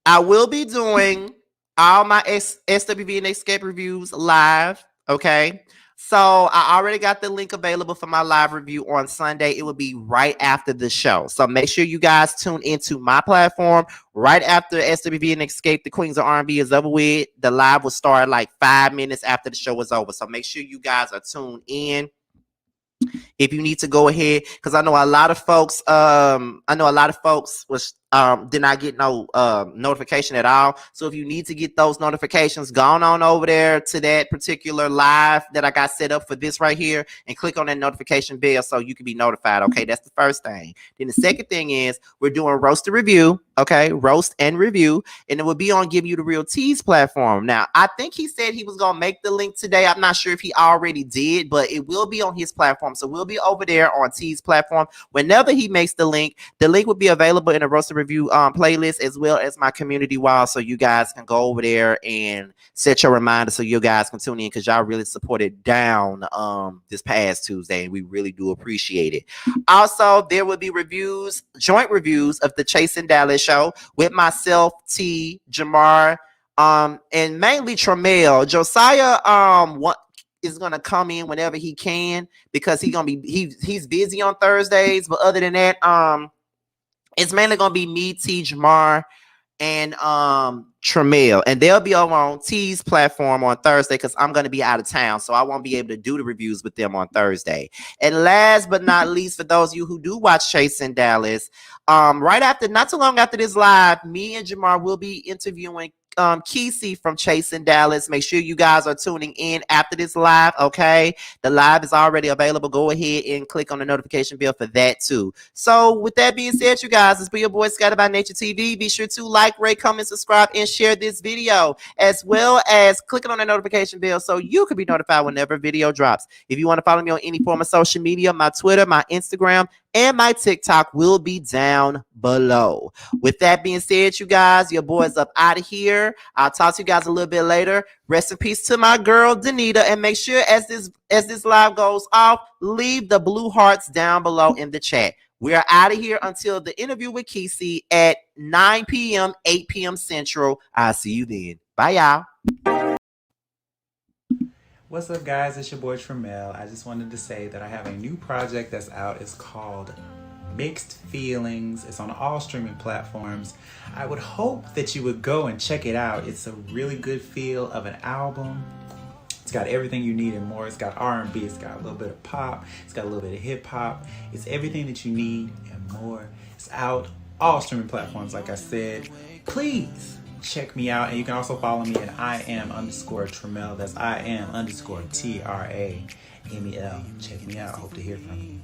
I will be doing all my SWV and Xscape reviews live. Okay. So I already got the link available for my live review on Sunday. It will be right after the show. So make sure you guys tune into my platform right after SWV and Xscape, the Queens of R&B is over with. The live will start like 5 minutes after the show is over. So make sure you guys are tuned in. If you need to go ahead, because I know a lot of folks was did not get no notification at all. So if you need to get those notifications, go on over there to that particular live that I got set up for this right here and click on that notification bell so you can be notified. Okay, that's the first thing. Then the second thing is we're doing roast and review. Okay, roast and review, and it will be on Give You the Real Teas platform. Now, I think he said he was gonna make the link today. I'm not sure if he already did, but it will be on his platform. So we'll be over there on T's platform whenever he makes the link. The link will be available in the roast and review playlist as well as my community wall, so you guys can go over there and set your reminder so you guys can tune in because y'all really supported down this past Tuesday, and we really do appreciate it. Also, there will be reviews, joint reviews of the Chase and Dallas show with myself, T, Jamar, and mainly Tramel. Josiah is gonna come in whenever he can because he's busy on Thursdays. But other than that, it's mainly gonna be me, T, Jamar, and Tramel, and they'll be over on T's platform on Thursday because I'm going to be out of town, so I won't be able to do the reviews with them on Thursday. And last but not least, for those of you who do watch Chase in Dallas, not too long after this live, me and Jamar will be interviewing Kesey from Chase in Dallas. Make sure you guys are tuning in after this live. Okay, the live is already available. Go ahead and click on the notification bell for that too. So with that being said, you guys, it's be your boy Scattered by Nature TV. Be sure to like, rate, comment, subscribe, and share this video, as well as clicking on the notification bell so you can be notified whenever video drops. If you want to follow me on any form of social media, my Twitter, my Instagram, and my TikTok will be down below. With that being said, you guys, your boy's up out of here. I'll talk to you guys a little bit later. Rest in peace to my girl Danita, and make sure as this live goes off, leave the blue hearts down below in the chat. We are out of here until the interview with Kesey at 9 p.m., 8 p.m. Central. I'll see you then. Bye, y'all. What's up, guys? It's your boy Tramel. I just wanted to say that I have a new project that's out. It's called Mixed Feelings. It's on all streaming platforms. I would hope that you would go and check it out. It's a really good feel of an album. It's got everything you need and more. It's got R&B, it's got a little bit of pop, it's got a little bit of hip hop. It's everything that you need and more. It's out all streaming platforms, like I said. Please check me out, and you can also follow me at IAM_Tramel. That's IAM_TRAMEL. Check me out. Hope to hear from you.